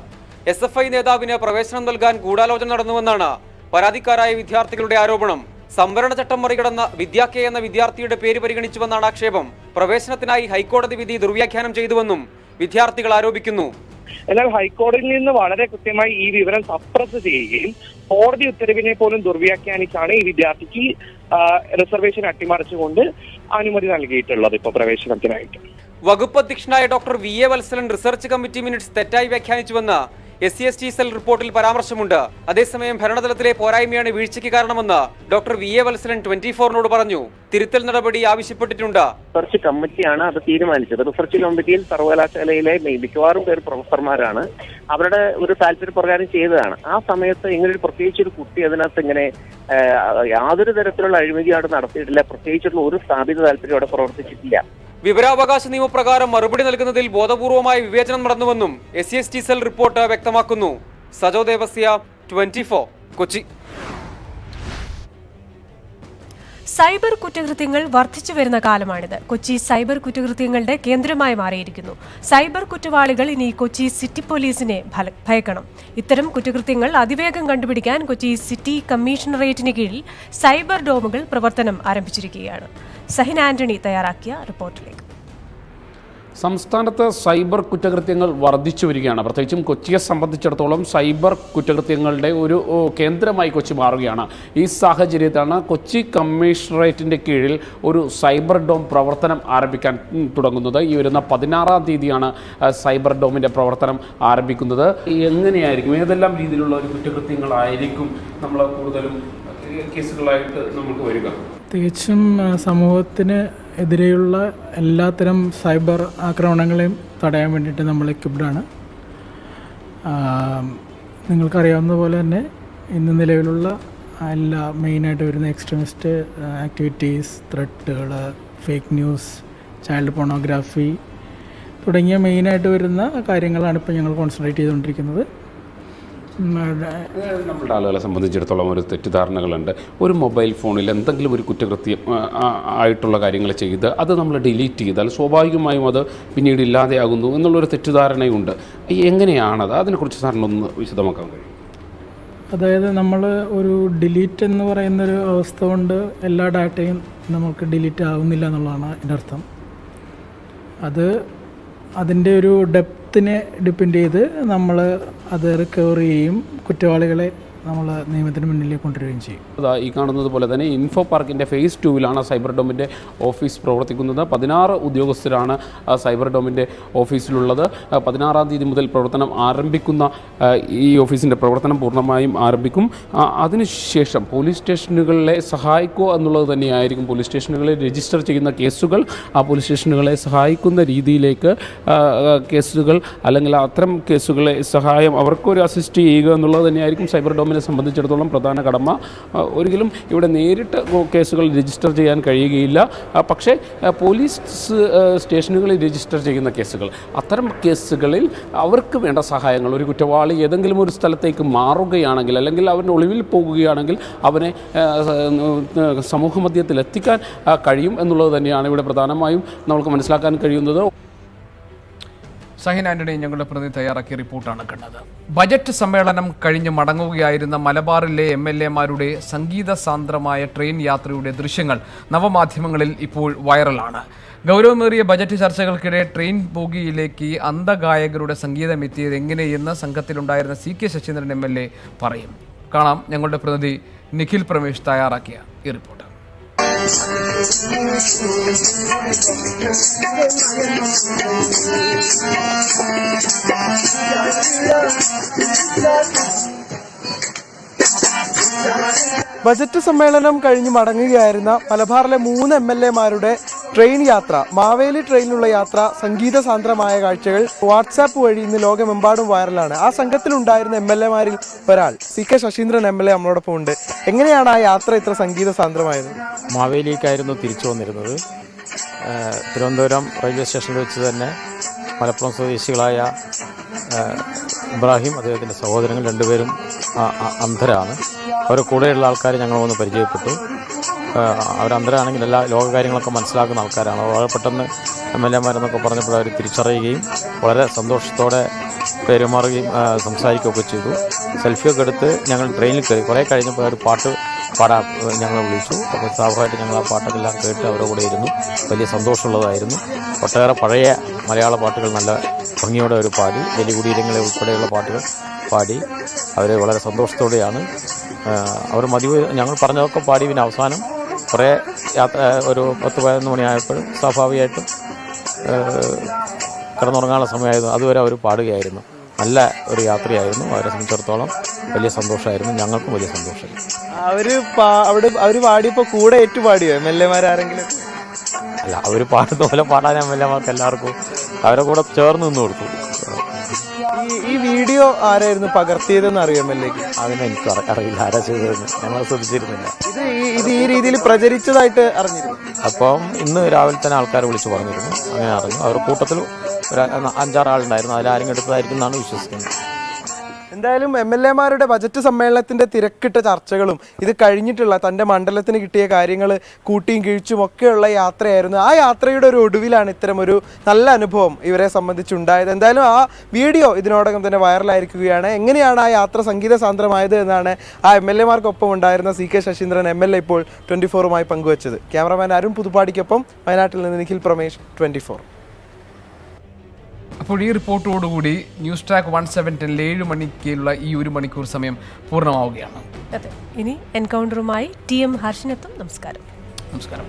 SFI നേതാവിന് പ്രവേശനം നൽകാൻ ഗൂഢാലോചന നടന്നുവെന്നാണ് പരാതിക്കാരായ വിദ്യാർത്ഥികളുടെ ആരോപണം. സംവരണ ചട്ടം മറികടന്ന വിദ്യാ കെ എന്ന വിദ്യാർത്ഥിയുടെ പേര് പരിഗണിച്ചുവെന്നാണ് ആക്ഷേപം. പ്രവേശനത്തിനായി ഹൈക്കോടതി വിധി ദുർവ്യാഖ്യാനം ചെയ്തുവെന്നും വിദ്യാർത്ഥികൾ ആരോപിക്കുന്നു. എന്നാൽ ഹൈക്കോടതിയിൽ നിന്ന് വളരെ കൃത്യമായി ഈ വിവരം സപ്രസ് ചെയ്യുകയും കോടതി ഉത്തരവിനെ പോലും ദുർവ്യാഖ്യാനിച്ചാണ് ഈ വിദ്യാർത്ഥിക്ക് റിസർവേഷൻ അട്ടിമറിച്ചുകൊണ്ട് അനുമതി നൽകിയിട്ടുള്ളത് ഇപ്പോൾ പ്രവേശനത്തിനായിട്ട്. വകുപ്പ് അധ്യക്ഷനായ doctor VA Valsalan research committee minutes തെറ്റായി വ്യാഖ്യാനിച്ചുവെന്ന് SC/ST സെൽ റിപ്പോർട്ടിൽ പരാമർശമുണ്ട്. അതേസമയം ഭരണതലത്തിലെ പോരായ്മയാണ് വീഴ്ചയ്ക്ക് കാരണമെന്ന് ഡോക്ടർ VA വത്സലൻ 24നോട് പറഞ്ഞു. തിരുത്തൽ നടപടി ആവശ്യപ്പെട്ടിട്ടുണ്ട്. റിസർച്ച് കമ്മിറ്റിയാണ് അത് തീരുമാനിച്ചത്. റിസർച്ച് കമ്മിറ്റിയിൽ സർവകലാശാലയിലെ മിക്കവാറും പേർ പ്രൊഫസർമാരാണ്. അവരുടെ ഒരു താല്പര്യപ്രകാരം ചെയ്തതാണ്. ആ സമയത്ത് ഇങ്ങനെ ഒരു പ്രത്യേകിച്ച് ഒരു കുട്ടി അതിനകത്ത് ഇങ്ങനെ യാതൊരു തരത്തിലുള്ള അഴിമതി അവിടെ നടത്തിയിട്ടില്ല. പ്രത്യേകിച്ചുള്ള ഒരു സ്ഥാപിത താല്പര്യം അവിടെ പ്രവർത്തിച്ചിട്ടില്ല. വിവരാവകാശ നിയമപ്രകാരം മറുപടി നൽകുന്നതിൽ ബോധപൂർവമായ വിവേചനം നടന്നുവെന്നും SC/ST സെൽ റിപ്പോർട്ട് വ്യക്തമാക്കുന്നു. സജോ ദേവസ്യ, 24, കൊച്ചി. സൈബർ കുറ്റകൃത്യങ്ങൾ വർദ്ധിച്ചു വരുന്ന കാലമാണിത്. കൊച്ചി സൈബർ കുറ്റകൃത്യങ്ങളുടെ കേന്ദ്രമായി മാറിയിരിക്കുന്നു. സൈബർ കുറ്റവാളികൾ ഇനി കൊച്ചി സിറ്റി പോലീസിനെ ഭയക്കണം. ഇത്തരം കുറ്റകൃത്യങ്ങൾ അതിവേഗം കണ്ടുപിടിക്കാൻ കൊച്ചി സിറ്റി കമ്മീഷണറേറ്റിന് കീഴിൽ സൈബർ ഡോമുകൾ പ്രവർത്തനം ആരംഭിച്ചിരിക്കുകയാണ്. സഹിൻ ആന്റണി തയ്യാറാക്കിയ റിപ്പോർട്ടിലേക്ക്. സംസ്ഥാനത്ത് സൈബർ കുറ്റകൃത്യങ്ങൾ വർദ്ധിച്ചു വരികയാണ്. പ്രത്യേകിച്ചും കൊച്ചിയെ സംബന്ധിച്ചിടത്തോളം സൈബർ കുറ്റകൃത്യങ്ങളുടെ ഒരു കേന്ദ്രമായി കൊച്ചി മാറുകയാണ്. ഈ സാഹചര്യത്തിലാണ് കൊച്ചി കമ്മീഷണറേറ്റിൻ്റെ കീഴിൽ ഒരു സൈബർ ഡോം പ്രവർത്തനം ആരംഭിക്കാൻ തുടങ്ങുന്നത്. ഈ വരുന്ന 16-ാം തീയതിയാണ് സൈബർ ഡോമിൻ്റെ പ്രവർത്തനം ആരംഭിക്കുന്നത്. എങ്ങനെയായിരിക്കും, ഏതെല്ലാം രീതിയിലുള്ള ഒരു കുറ്റകൃത്യങ്ങളായിരിക്കും നമ്മൾ കൂടുതലും കേസുകളായിട്ട് നമുക്ക് വരിക? തികച്ചും സമൂഹത്തിന് എതിരെയുള്ള എല്ലാത്തരം സൈബർ ആക്രമണങ്ങളെയും തടയാൻ വേണ്ടിയിട്ട് നമ്മൾ എക്യുപ്ഡാണ്. നിങ്ങൾക്കറിയാവുന്ന പോലെ തന്നെ ഇന്ന് നിലവിലുള്ള എല്ലാ മെയിനായിട്ട് വരുന്ന എക്സ്ട്രീമിസ്റ്റ് ആക്ടിവിറ്റീസ്, ത്രെട്ടുകൾ, ഫേക്ക് ന്യൂസ്, ചൈൽഡ് പോണോഗ്രാഫി തുടങ്ങിയ മെയിനായിട്ട് വരുന്ന കാര്യങ്ങളാണ് ഇപ്പോൾ ഞങ്ങൾ കോൺസെൻട്രേറ്റ് ചെയ്തുകൊണ്ടിരിക്കുന്നത്. നമ്മുടെ ആളുകളെ സംബന്ധിച്ചിടത്തോളം ഒരു തെറ്റിദ്ധാരണകളുണ്ട്. ഒരു മൊബൈൽ ഫോണിൽ എന്തെങ്കിലും ഒരു കുറ്റകൃത്യം ആയിട്ടുള്ള കാര്യങ്ങൾ ചെയ്ത് അത് നമ്മൾ ഡിലീറ്റ് ചെയ്താൽ സ്വാഭാവികമായും അത് പിന്നീട് ഇല്ലാതെയാകുന്നു എന്നുള്ളൊരു തെറ്റിദ്ധാരണയുണ്ട്. എങ്ങനെയാണത്? അതിനെക്കുറിച്ച് സാറിനൊന്ന് വിശദമാക്കാൻ കഴിയും? അതായത് നമ്മൾ ഒരു ഡിലീറ്റ് എന്ന് പറയുന്നൊരു അവസ്ഥ കൊണ്ട് എല്ലാ ഡാറ്റയും നമുക്ക് ഡിലീറ്റ് ആവുന്നില്ല എന്നുള്ളതാണ് എൻ്റെ അർത്ഥം. അതിൻ്റെ ഒരു ഡെപ്തിനെ ഡിപ്പെൻഡ് ചെയ്ത് നമ്മൾ അത് റിക്കവർ ചെയ്യും, കുറ്റവാളികളെ നമ്മൾ നിയമത്തിന് മുന്നിലേക്ക് കൊണ്ടുവരികയും ചെയ്യും. ഈ കാണുന്നത് പോലെ തന്നെ ഇൻഫോ പാർക്കിൻ്റെ ഫേസ് 2-ലാണ് സൈബർ ഡോമിൻ്റെ ഓഫീസ് പ്രവർത്തിക്കുന്നത്. 16 ഉദ്യോഗസ്ഥരാണ് സൈബർ ഡോമിൻ്റെ ഓഫീസിലുള്ളത്. 16-ാം തീയതി മുതൽ പ്രവർത്തനം ആരംഭിക്കുന്ന ഈ ഓഫീസിൻ്റെ പ്രവർത്തനം പൂർണ്ണമായും ആരംഭിക്കും. അതിനുശേഷം പോലീസ് സ്റ്റേഷനുകളെ സഹായിക്കുക എന്നുള്ളത് തന്നെയായിരിക്കും. പോലീസ് സ്റ്റേഷനുകളിൽ രജിസ്റ്റർ ചെയ്യുന്ന കേസുകൾ ആ പോലീസ് സ്റ്റേഷനുകളെ സഹായിക്കുന്ന രീതിയിലേക്ക് കേസുകൾ അല്ലെങ്കിൽ അത്തരം കേസുകളെ സഹായം അവർക്കൊരു അസിസ്റ്റ് ചെയ്യുക എന്നുള്ളത് തന്നെയായിരിക്കും സൈബർ ഡോമിനെ സംബന്ധിച്ചിടത്തോളം പ്രധാന കടമ. ഒരിക്കലും ഇവിടെ നേരിട്ട് കേസുകൾ രജിസ്റ്റർ ചെയ്യാൻ കഴിയുകയില്ല. പക്ഷേ പോലീസ് സ്റ്റേഷനുകളിൽ രജിസ്റ്റർ ചെയ്യുന്ന കേസുകൾ, അത്തരം കേസുകളിൽ അവർക്ക് വേണ്ട സഹായങ്ങൾ, ഒരു കുറ്റവാളി ഏതെങ്കിലും ഒരു സ്ഥലത്തേക്ക് മാറുകയാണെങ്കിൽ അല്ലെങ്കിൽ അവൻ ഒളിവിൽ പോകുകയാണെങ്കിൽ അവനെ സമൂഹമധ്യത്തിൽ എത്തിക്കാൻ കഴിയും എന്നുള്ളത് തന്നെയാണ് ഇവിടെ പ്രധാനമായും നമുക്ക് മനസ്സിലാക്കാൻ കഴിയുന്നത്. സഹിൻ ആന്റണി ഞങ്ങളുടെ പ്രതി തയ്യാറാക്കിയ റിപ്പോർട്ടാണ് കണ്ടത്. ബജറ്റ് സമ്മേളനം കഴിഞ്ഞ് മടങ്ങുകയായിരുന്ന മലബാറിലെ MLA-മാരുടെ സംഗീത സാന്ദ്രമായ ട്രെയിൻ യാത്രയുടെ ദൃശ്യങ്ങൾ നവമാധ്യമങ്ങളിൽ ഇപ്പോൾ വൈറലാണ്. ഗൗരവമേറിയ ബജറ്റ് ചർച്ചകൾക്കിടെ ട്രെയിൻ ബോഗിയിലേക്ക് അന്ധഗായകരുടെ സംഗീതം എത്തിയത് എങ്ങനെയെന്ന് സംഘത്തിലുണ്ടായിരുന്ന CK ശശീന്ദ്രൻ MLA പറയും. കാണാം ഞങ്ങളുടെ പ്രതിനിധി നിഖിൽ പ്രമേഷ് തയ്യാറാക്കിയ ഈ റിപ്പോർട്ട്. ബജറ്റ് സമ്മേളനം കഴിഞ്ഞ് മടങ്ങുകയായിരുന്ന മലബാറിലെ 3 MLA-മാരുടെ ട്രെയിൻ യാത്ര, മാവേലി ട്രെയിനിലുള്ള യാത്ര, സംഗീത സാന്ദ്രമായ കാഴ്ചകൾ വാട്സാപ്പ് വഴി ഇന്ന് ലോകമെമ്പാടും വൈറലാണ്. ആ സംഘത്തിലുണ്ടായിരുന്ന MLA-മാരിൽ ഒരാൾ CK ശശീന്ദ്രൻ MLA നമ്മളോടൊപ്പം ഉണ്ട്. എങ്ങനെയാണ് ആ യാത്ര ഇത്ര സംഗീത സാന്ദ്രമായത്? മാവേലിക്കായിരുന്നു തിരിച്ചു വന്നിരുന്നത്. തിരുവനന്തപുരം റെയിൽവേ സ്റ്റേഷനിൽ വെച്ച് തന്നെ മലപ്പുറം സ്വദേശികളായ ഇബ്രാഹിം, അദ്ദേഹത്തിൻ്റെ സഹോദരങ്ങൾ രണ്ടുപേരും അന്ധരാണ്. അവരുടെ കൂടെയുള്ള ആൾക്കാർ ഞങ്ങൾ വന്ന് പരിചയപ്പെട്ടു. അവരന്ധരാണെങ്കിൽ എല്ലാ ലോകകാര്യങ്ങളൊക്കെ മനസ്സിലാക്കുന്ന ആൾക്കാരാണ്. വളരെ പെട്ടെന്ന് MLA-മാരെന്നൊക്കെ പറഞ്ഞപ്പോൾ അവർ തിരിച്ചറിയുകയും വളരെ സന്തോഷത്തോടെ പെരുമാറുകയും സംസാരിക്കുകയൊക്കെ ചെയ്തു. സെൽഫിയൊക്കെ എടുത്ത് ഞങ്ങൾ ട്രെയിനിൽ കയറി. കുറേ കഴിഞ്ഞപ്പോൾ ഒരു പാട്ട് പാടാൻ ഞങ്ങളെ വിളിച്ചു. അപ്പോൾ സ്വാഭാവികമായിട്ട് ഞങ്ങൾ ആ പാട്ടൊക്കെല്ലാം കേട്ട് അവരുടെ കൂടെ ഇരുന്നു. വലിയ സന്തോഷമുള്ളതായിരുന്നു. ഒട്ടേറെ പഴയ മലയാള പാട്ടുകൾ നല്ല ഭംഗിയോടെ അവർ പാടി. വെലികുടീരങ്ങളെ ഉൾപ്പെടെയുള്ള പാട്ടുകൾ പാടി. അവർ വളരെ സന്തോഷത്തോടെയാണ് അവർ ഞങ്ങൾ പറഞ്ഞതൊക്കെ പാടി. പിന്നെ അവസാനം കുറേ യാത്ര ഒരു 10-11 മണിയായപ്പോഴും സ്വാഭാവികമായിട്ടും കിടന്നുറങ്ങാനുള്ള സമയമായിരുന്നു. അതുവരെ അവർ പാടുകയായിരുന്നു. നല്ല ഒരു യാത്രയായിരുന്നു. അവരെ സംബന്ധിച്ചിടത്തോളം വലിയ സന്തോഷമായിരുന്നു. ഞങ്ങൾക്കും വലിയ സന്തോഷമായിരുന്നു. അവർ പാടിയപ്പോൾ കൂടെ ഏറ്റുപാടിയോ MLA-മാരെങ്കിലും? അല്ല, അവർ പാടുന്ന പോലെ പാടാൻ MLA-മാർക്ക് എല്ലാവർക്കും അവരെ കൂടെ ചേർന്ന് നിന്ന് കൊടുത്തു. ഈ വീഡിയോ ആരായിരുന്നു പകർത്തിയതെന്ന് അറിയാം MLA-ക്ക്? അതിന് എനിക്ക് അറിയില്ല ആരാ ചെയ്തതെന്ന്. ഞങ്ങൾ ശ്രദ്ധിച്ചിരുന്നില്ല. ഇത് ഈ രീതിയിൽ പ്രചരിച്ചതായിട്ട് അറിഞ്ഞിരുന്നു. അപ്പം ഇന്ന് രാവിലെ തന്നെ ആൾക്കാർ വിളിച്ച് പറഞ്ഞിരുന്നു. അങ്ങനെ അറിഞ്ഞു. അവർ കൂട്ടത്തിൽ ഒരു 5-6 ആളുണ്ടായിരുന്നു. അതിലാരും എടുത്തതായിരിക്കും എന്നാണ് വിശ്വസിക്കുന്നത്. എന്തായാലും MLA-മാരുടെ ബജറ്റ് സമ്മേളനത്തിന്റെ തിരക്കിട്ട ചർച്ചകളും ഇത് കഴിഞ്ഞിട്ടുള്ള തൻ്റെ മണ്ഡലത്തിന് കിട്ടിയ കാര്യങ്ങൾ കൂട്ടിയും കിഴിച്ചും ഒക്കെയുള്ള യാത്രയായിരുന്നു. ആ യാത്രയുടെ ഒരു ഒടുവിലാണ് ഇത്തരമൊരു നല്ല അനുഭവം ഇവരെ സംബന്ധിച്ചുണ്ടായത്. എന്തായാലും ആ വീഡിയോ ഇതിനോടകം തന്നെ വൈറലായിരിക്കുകയാണ്. എങ്ങനെയാണ് ആ യാത്ര സംഗീത സാന്ദ്രമായത് എന്നാണ് ആ MLA-മാർക്കൊപ്പം ഉണ്ടായിരുന്ന CK ശശീന്ദ്രൻ MLA ഇപ്പോൾ 24-മായി പങ്കുവച്ചത്. ക്യാമറമാൻ അരുൺ പുതുപ്പാടിക്കൊപ്പം വയനാട്ടിൽ നിന്ന് നിഖിൽ പ്രമേഷ്, 24. അപ്പോൾ ഈ റിപ്പോർട്ടോടുകൂടി ന്യൂസ് ട്രാക്ക് 170 7 മണിക്കുള്ള ഈ 1 മണിക്കൂർ സമയം പൂർണ്ണമാവുകയാണ്. അതെ, ഇനി എൻകൗണ്ടറുമായി TM ഹർഷനെത്തും. നമസ്കാരം. നമസ്കാരം.